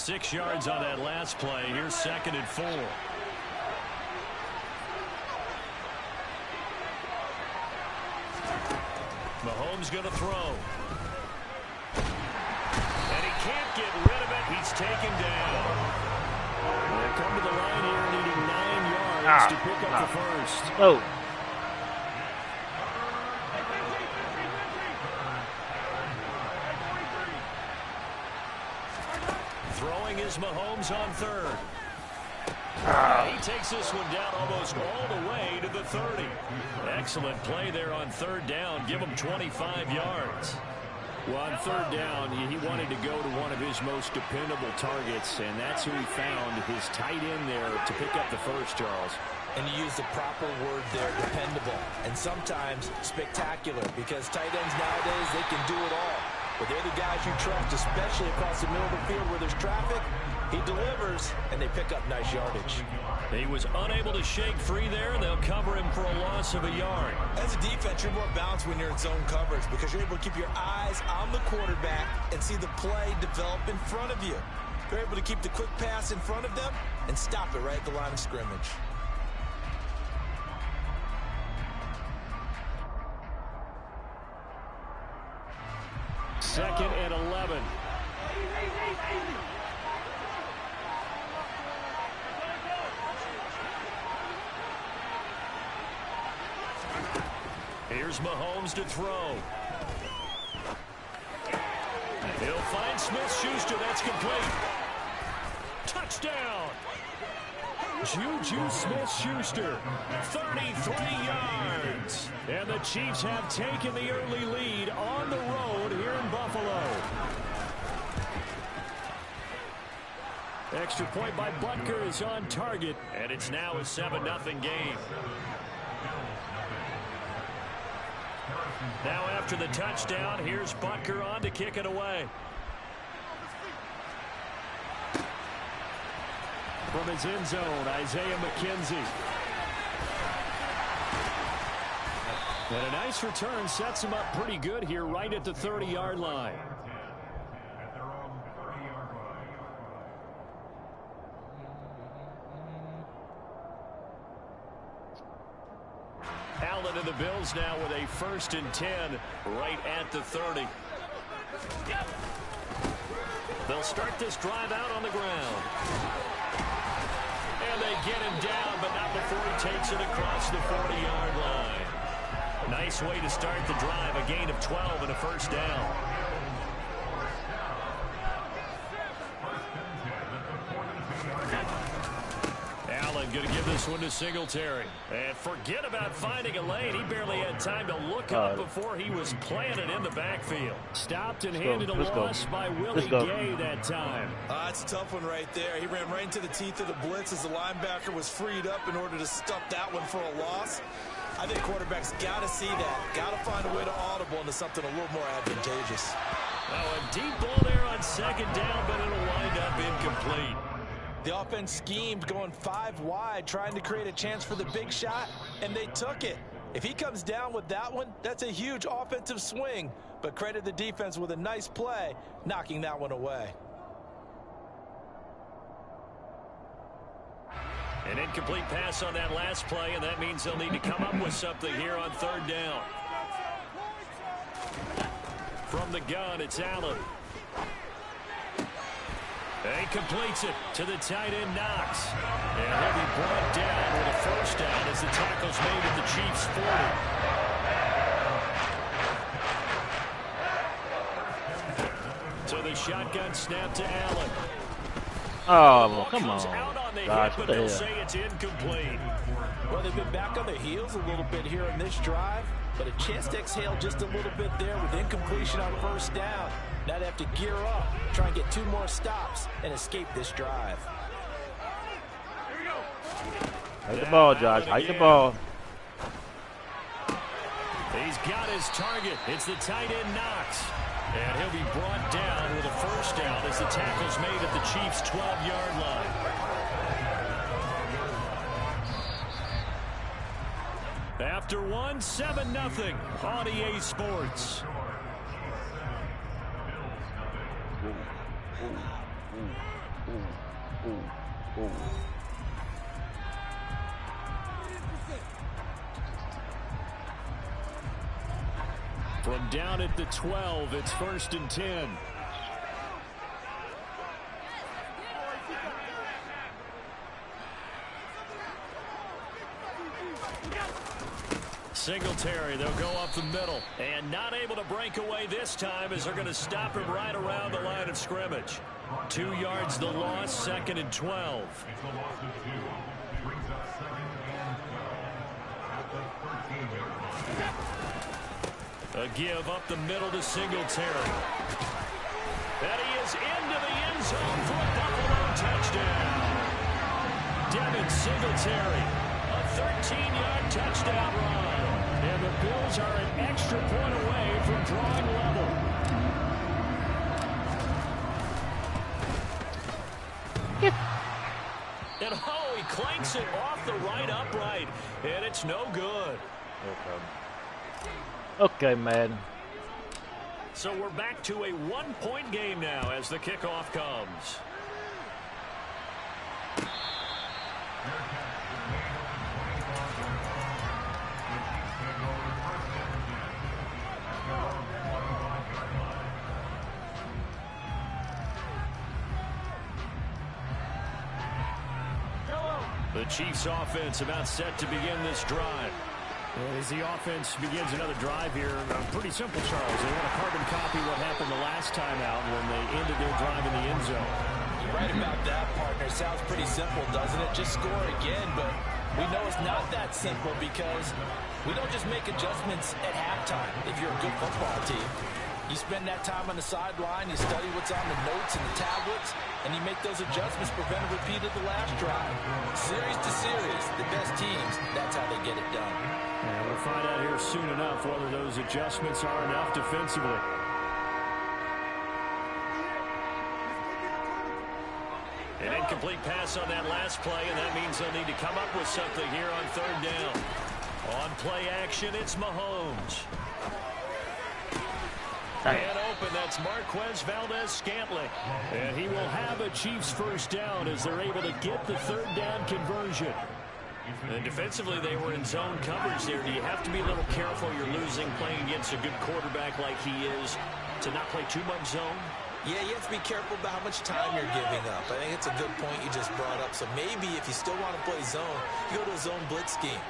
6 yards on that last play. Here's 2nd and 4. Mahomes going to throw. And he can't get rid of it. He's taken down. They come to the line here needing 9 yards to pick up the first. Oh. Throwing is Mahomes on 3rd. He takes this one down almost all the way to the 30. Excellent play there on 3rd down. Give him 25 yards. Well, on 3rd down, he wanted to go to one of his most dependable targets, and that's who he found, his tight end there, to pick up the first, Charles. And you use the proper word there, dependable, and sometimes spectacular, because tight ends nowadays, they can do it all. But they're the guys you trust, especially across the middle of the field where there's traffic. He delivers, and they pick up nice yardage. He was unable to shake free there. They'll cover him for a loss of a yard. As a defense, you're more balanced when you're in zone coverage because you're able to keep your eyes on the quarterback and see the play develop in front of you. You're able to keep the quick pass in front of them and stop it right at the line of scrimmage. Second and 11. Here's Mahomes to throw. He'll find Smith-Schuster. That's complete. Touchdown. Juju Smith-Schuster, 33 yards. And the Chiefs have taken the early lead on the road here in Buffalo. Extra point by Butker is on target, and it's now a 7-0 game. Now after the touchdown, here's Butker on to kick it away. From his end zone, Isaiah McKenzie. And a nice return sets him up pretty good here right at the 30-yard line. Allen and the Bills now with a 1st and 10 right at the 30. They'll start this drive out on the ground. And they get him down, but not before he takes it across the 40-yard line. Nice way to start the drive, a gain of 12 and a 1st down. Allen going to give this one to Singletary. And forget about finding a lane. He barely had time to look up before he was planted in the backfield. Stopped and handed a loss by Willie Gay that time. That's a tough one right there. He ran right into the teeth of the blitz as the linebacker was freed up in order to stuff that one for a loss. I think quarterbacks got to see that. Got to find a way to audible into something a little more advantageous. Oh, a deep ball there on 2nd down, but it'll wind up incomplete. The offense schemed going 5 wide, trying to create a chance for the big shot, and they took it. If he comes down with that one, that's a huge offensive swing. But credit the defense with a nice play, knocking that one away. An incomplete pass on that last play, and that means they'll need to come up with something here on 3rd down. From the gun, it's Allen. He completes it to the tight end, Knox. And he'll be brought down with a 1st down as the tackle's made at the Chiefs' 40. So the shotgun snap to Allen. Oh, come on. Gosh, but they'll say it's incomplete. Well, they've been back on their heels a little bit here in this drive, but a chance to exhale just a little bit there with incompletion on 1st down. Now they have to gear up, try and get 2 more stops, and escape this drive. Hike the ball, Josh. Hike the ball. He's got his target. It's the tight end, Knox. And he'll be brought down with a 1st down as the tackle's made at the Chiefs' 12-yard line. After 7-0 on EA Sports. Ooh. Ooh. From down at the 12, it's 1st and 10. Singletary, they'll go up the middle. And not able to break away this time as they're going to stop him right around the line of scrimmage. 2 yards the loss, 2nd and 12. A give up the middle to Singletary. And he is into the end zone for a Buffalo touchdown. Devin Singletary, a 13-yard touchdown run. And the Bills are an extra point away from drawing level. And oh, he clanks it off the right upright. And it's no good. Okay, man. So we're back to a 1-point game now as the kickoff comes. The Chiefs offense about set to begin this drive. As the offense begins another drive here, pretty simple, Charles. They want to carbon copy what happened the last time out when they ended their drive in the end zone. You're right about that, partner. Sounds pretty simple, doesn't it? Just score again, but we know it's not that simple because we don't just make adjustments at halftime if you're a good football team. You spend that time on the sideline, you study what's on the notes and the tablets, and you make those adjustments, prevent a repeat of the last drive. Series to series, the best teams, that's how they get it done. And we'll find out here soon enough whether those adjustments are enough defensively. An incomplete pass on that last play, and that means they'll need to come up with something here on 3rd down. On play action, it's Mahomes. And open, that's Marquez Valdez-Scantling. And he will have a Chiefs 1st down as they're able to get the 3rd down conversion. And defensively, they were in zone coverage there. Do you have to be a little careful? You're losing playing against a good quarterback like he is to not play too much zone? Yeah, you have to be careful about how much time you're giving up. I think it's a good point you just brought up. So maybe if you still want to play zone, you go to a zone blitz scheme.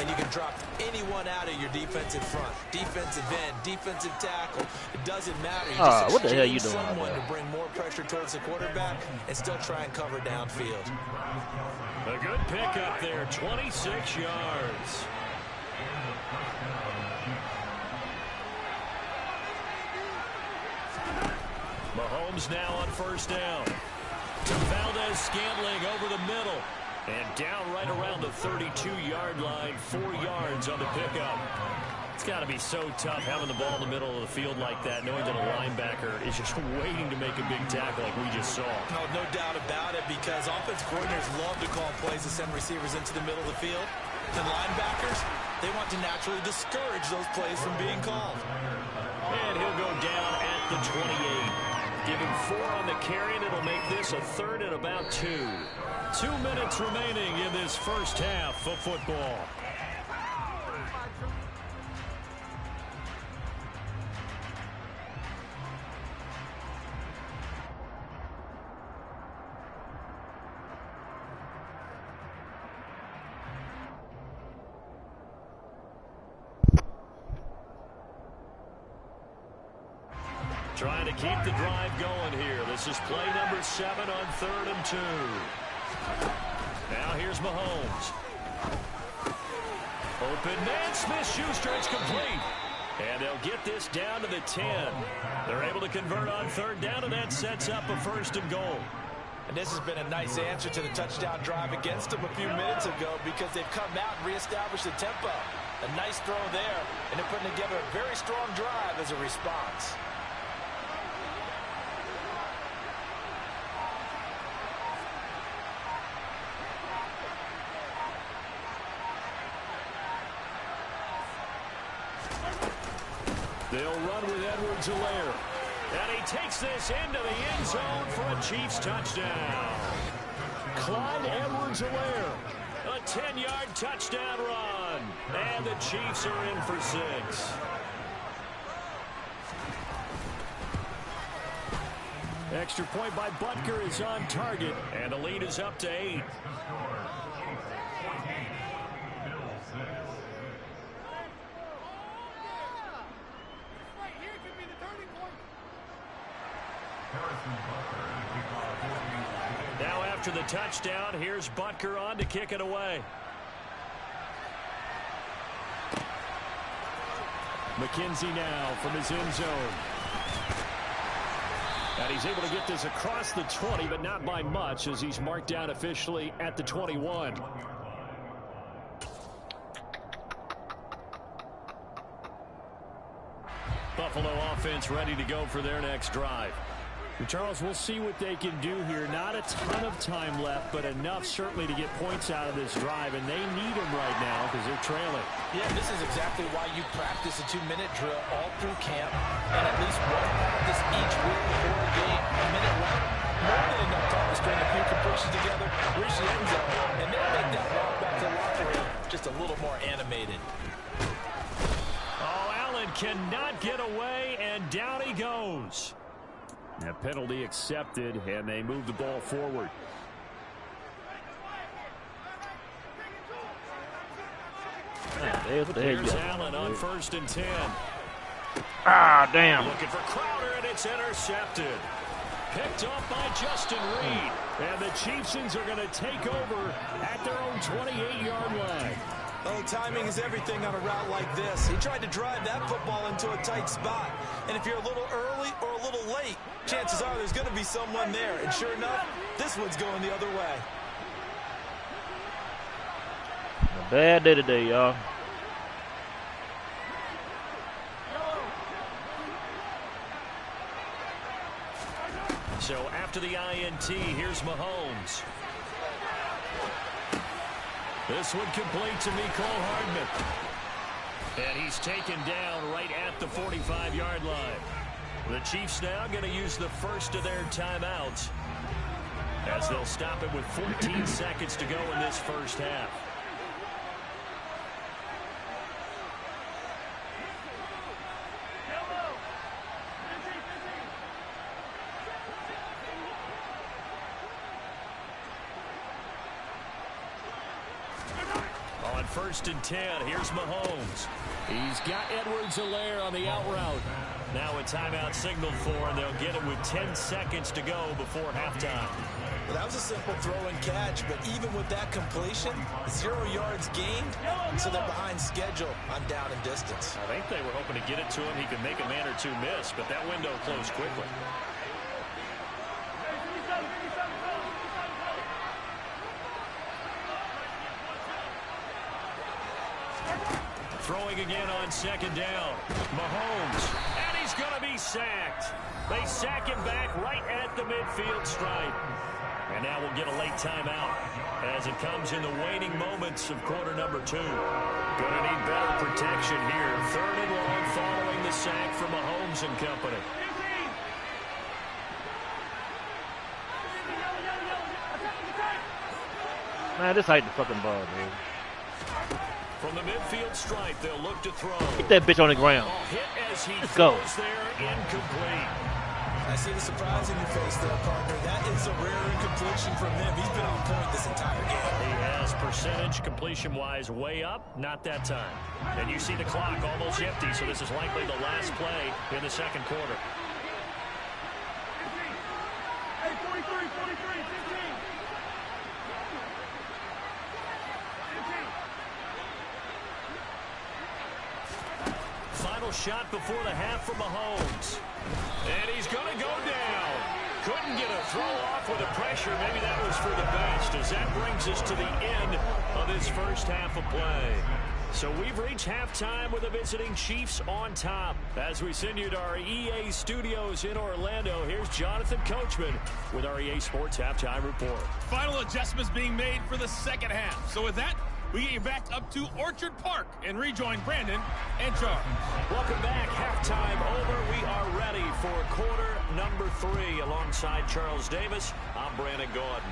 And you can drop anyone out of your defensive front. Defensive end, defensive tackle. It doesn't matter. You just what the hell are you doing someone to bring more pressure towards the quarterback and still try and cover downfield. A good pickup there, 26 yards. Mahomes now on 1st down. To Valdez-Scantling over the middle. And down right around the 32-yard line, 4 yards on the pickup. It's got to be so tough having the ball in the middle of the field like that, knowing that a linebacker is just waiting to make a big tackle like we just saw. No doubt about it, because offensive coordinators love to call plays to send receivers into the middle of the field. And linebackers, they want to naturally discourage those plays from being called. And he'll go down at the 28. Give him 4 on the carry, and it'll make this a 3rd and about 2. 2 minutes remaining in this 1st half of football. Trying to keep the drive going here. This is play number 7 on 3rd and 2. Now here's Mahomes. Open man, Smith-Schuster, it's complete. And they'll get this down to the 10. They're able to convert on 3rd down, and that sets up a 1st and goal. And this has been a nice answer to the touchdown drive against them a few minutes ago, because they've come out and reestablished the tempo. A nice throw there, and they're putting together a very strong drive as a response. They'll run with Edwards-Helaire. And he takes this into the end zone for a Chiefs touchdown. Clyde Edwards-Helaire. A 10-yard touchdown run. And the Chiefs are in for 6. Extra point by Butker is on target, and the lead is up to 8. Now after the touchdown, here's Butker on to kick it away. McKenzie now from his end zone. And he's able to get this across the 20, but not by much, as he's marked down officially at the 21. Buffalo offense ready to go for their next drive. Charles, we'll see what they can do here. Not a ton of time left, but enough certainly to get points out of this drive, and they need them right now because they're trailing. Yeah, this is exactly why you practice a 2-minute drill all through camp, and at least one practice each week before the game. A minute left, more than enough time to string a few completions together, reach the end zone, and then make that walk back to the locker room just a little more animated. Oh, Allen cannot get away, and down he goes. A penalty accepted, and they move the ball forward. Here's Allen on 1st and 10. Ah, damn. Looking for Crowder, and it's intercepted. Picked off by Justin Reed. And the Chiefs are going to take over at their own 28-yard line. Oh, timing is everything on a route like this. He tried to drive that football into a tight spot. And if you're a little early or a little late, chances are there's going to be someone there. And sure enough, this one's going the other way. A bad day today, y'all. So after the INT, here's Mahomes. This one complete to Mecole Hardman. And he's taken down right at the 45-yard line. The Chiefs now going to use the first of their timeouts, as they'll stop it with 14 seconds to go in this first half. On 1st and 10, here's Mahomes. He's got Edwards-Helaire on the out route. Now a timeout signaled for, and they'll get it with 10 seconds to go before halftime. Well, that was a simple throw and catch, but even with that completion, 0 yards gained, so they're behind schedule on down and distance. I think they were hoping to get it to him. He could make a man or two miss, but that window closed quickly. Throwing again on 2nd down. Mahomes, and he's going to be sacked. They sack him back right at the midfield stripe. And now we'll get a late timeout as it comes in the waning moments of quarter number 2. Going to need better protection here. 3rd and long following the sack from Mahomes and company. Man, just hide the fucking ball, dude. From the midfield stripe, they'll look to throw. Get that bitch on the ground. Hit as he Let's go. throws there, incomplete. I see the surprise in your face there, partner. That is a rare incompletion from him. He's been on point this entire game. He has percentage completion-wise way up, not that time. And you see the clock almost empty, so this is likely the last play in the 2nd quarter. Hey, 43, 15. Final shot before the half for Mahomes. And he's going to go down. Couldn't get a throw off with the pressure. Maybe that was for the best, as that brings us to the end of this first half of play. So we've reached halftime with the visiting Chiefs on top. As we send you to our EA studios in Orlando, here's Jonathan Coachman with our EA Sports Halftime Report. Final adjustments being made for the 2nd half. So with that, we get you back up to Orchard Park and rejoin Brandon and Charles. Welcome back. Halftime over. We are ready for quarter number 3. Alongside Charles Davis, I'm Brandon Gordon.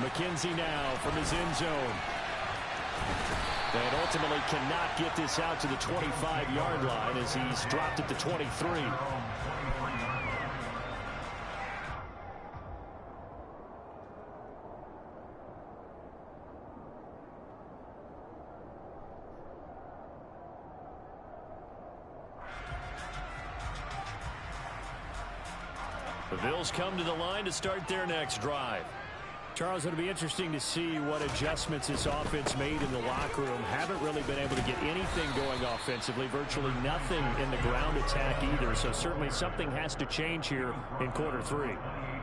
McKenzie now from his end zone. And ultimately cannot get this out to the 25-yard line as he's dropped it to 23. The Bills come to the line to start their next drive. Charles, it'll be interesting to see what adjustments this offense made in the locker room. Haven't really been able to get anything going offensively. Virtually nothing in the ground attack either. So certainly something has to change here in quarter 3.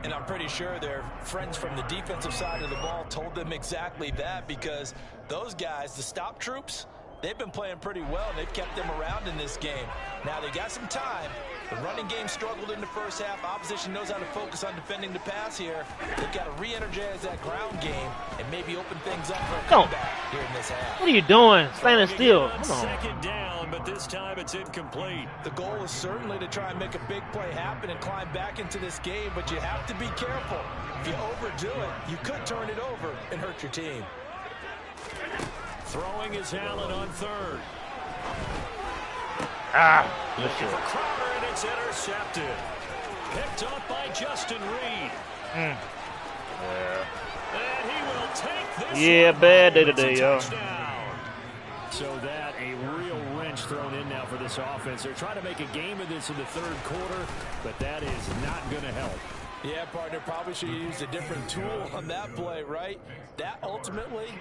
And I'm pretty sure their friends from the defensive side of the ball told them exactly that, because those guys, the stop troops, they've been playing pretty well. They've kept them around in this game. Now they got some time. The running game struggled in the first half. Opposition knows how to focus on defending the pass here. They've got to re-energize that ground game and maybe open things up for a comeback here in this half. What are you doing? Standing still. Come on. Second down, but this time it's incomplete. The goal is certainly to try and make a big play happen and climb back into this game, but you have to be careful. If you overdo it, you could turn it over and hurt your team. Throwing is Allen on third. Looking for Crowder, and it's intercepted. Picked up by Justin Reed. And he will take this. Bad day today, y'all. So that a real wrench thrown in now for this offense. They're trying to make a game of this in the third quarter, but that is not going to help. Yeah, partner, probably should have used a different tool on that play, right? That ultimately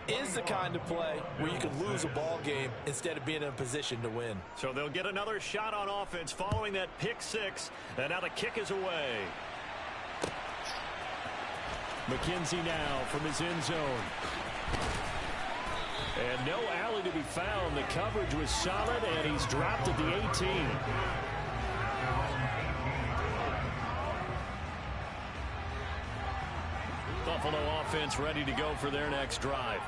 is the kind of play where you can lose a ball game instead of being in a position to win. So they'll get another shot on offense following that pick 6, and now the kick is away. McKenzie now from his end zone. And no alley to be found. The coverage was solid, and he's dropped at the 18. Buffalo offense ready to go for their next drive.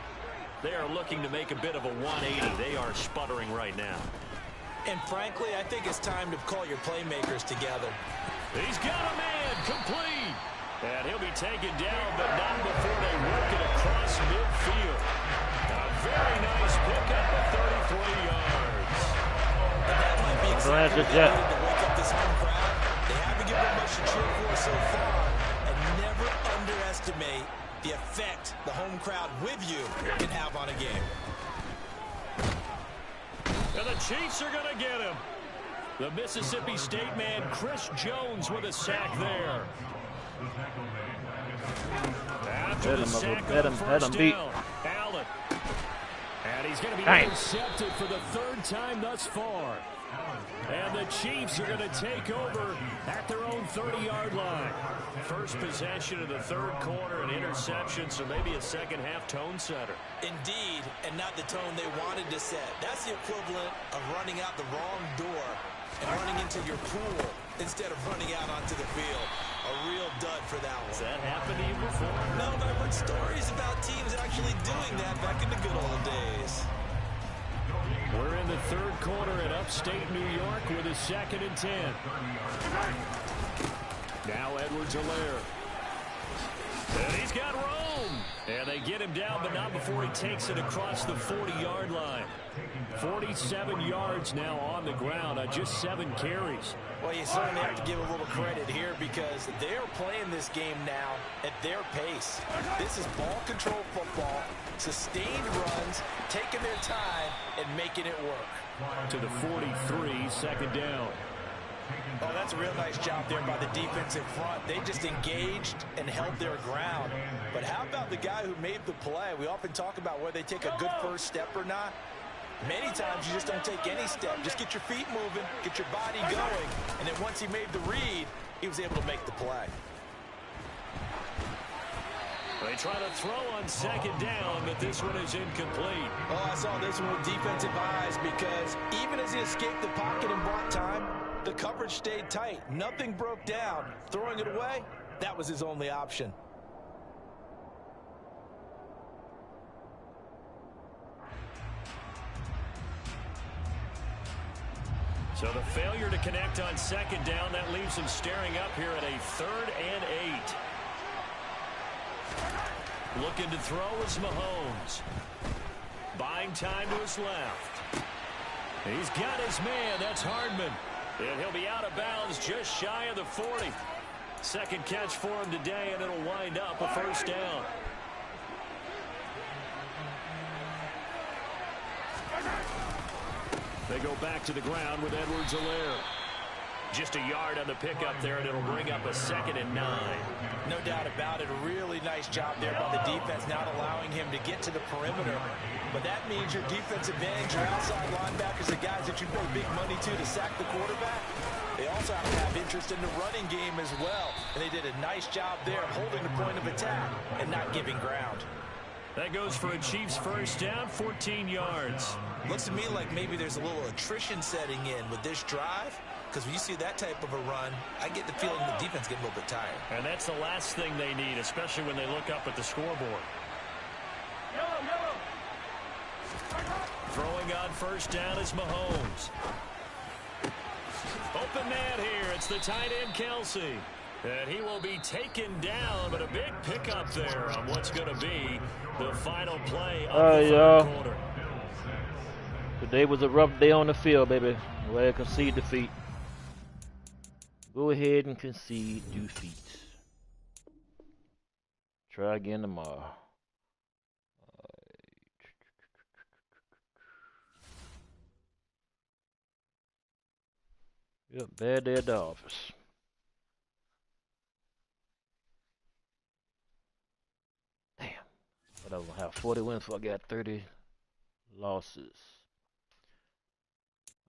They are looking to make a bit of a 180. They are sputtering right now. And frankly, I think it's time to call your playmakers together. He's got a man complete. And he'll be taken down, but not before they work it across midfield. A very nice pickup of 33 yards. And that might be exactly what they needed to wake up this home crowd. They haven't given much to cheer for so far. And never underestimate the effect the home crowd with you can have on a game. And the Chiefs are going to get him. The Mississippi State man, Chris Jones, with a sack there. After the sack on first down, Allen. And he's going to be intercepted for the third time thus far. And the Chiefs are going to take over at their own 30-yard line. First possession of the third quarter, an interception, so maybe a second-half tone setter. Indeed, and not the tone they wanted to set. That's the equivalent of running out the wrong door and running into your pool instead of running out onto the field. A real dud for that one. Has that happened to you before? No, but I've heard stories about teams actually doing that back in the good old days. We're in the third quarter at upstate New York with a 2nd and 10. Now Edwards-Helaire. And he's got Rome. And they get him down, but not before he takes it across the 40-yard line. 47 yards now on the ground on just 7 carries. Well, you certainly have to give a little credit here because they're playing this game now at their pace. This is ball control football, sustained runs, taking their time and making it work. To the 43, 2nd down. Oh, that's a real nice job there by the defense in front. They just engaged and held their ground. But how about the guy who made the play? We often talk about whether they take a good first step or not. Many times you just don't take any step. Just get your feet moving, get your body going, and then once he made the read, he was able to make the play. They try to throw on 2nd down, but this one is incomplete. Oh, I saw this one with defensive eyes because even as he escaped the pocket and bought time, the coverage stayed tight. Nothing broke down. Throwing it away, that was his only option. So the failure to connect on 2nd down, that leaves him staring up here at a 3rd and 8. Looking to throw is Mahomes. Buying time to his left. He's got his man. That's Hardman. And he'll be out of bounds just shy of the 40. Second catch for him today, and it'll wind up a first down. They go back to the ground with Edwards-Helaire. Just a yard on the pickup there, and it'll bring up a 2nd and 9. No doubt about it. A really nice job there by the defense, not allowing him to get to the perimeter. But that means your defensive advantage, your outside linebackers, the guys that you pay big money to sack the quarterback. They also have to have interest in the running game as well. And they did a nice job there holding the point of attack and not giving ground. That goes for a Chiefs first down, 14 yards. Looks to me like maybe there's a little attrition setting in with this drive. Because when you see that type of a run, I get the feeling the defense getting a little bit tired. And that's the last thing they need, especially when they look up at the scoreboard. Throwing on first down is Mahomes. Open man here. It's the tight end, Kelsey. And he will be taken down, but a big pickup there on what's going to be the final play of the third quarter. Today was a rough day on the field, baby. Go ahead and concede defeat. Go ahead and concede defeat. Try again tomorrow. Yep, bad day at the office. Damn. But I was gonna have 40 wins before I got 30 losses.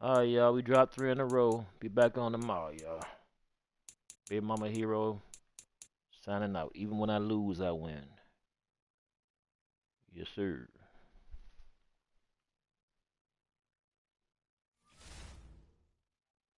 Alright, y'all. We dropped 3 in a row. Be back on tomorrow, y'all. Baby Mama Hero signing out. Even when I lose, I win. Yes, sir.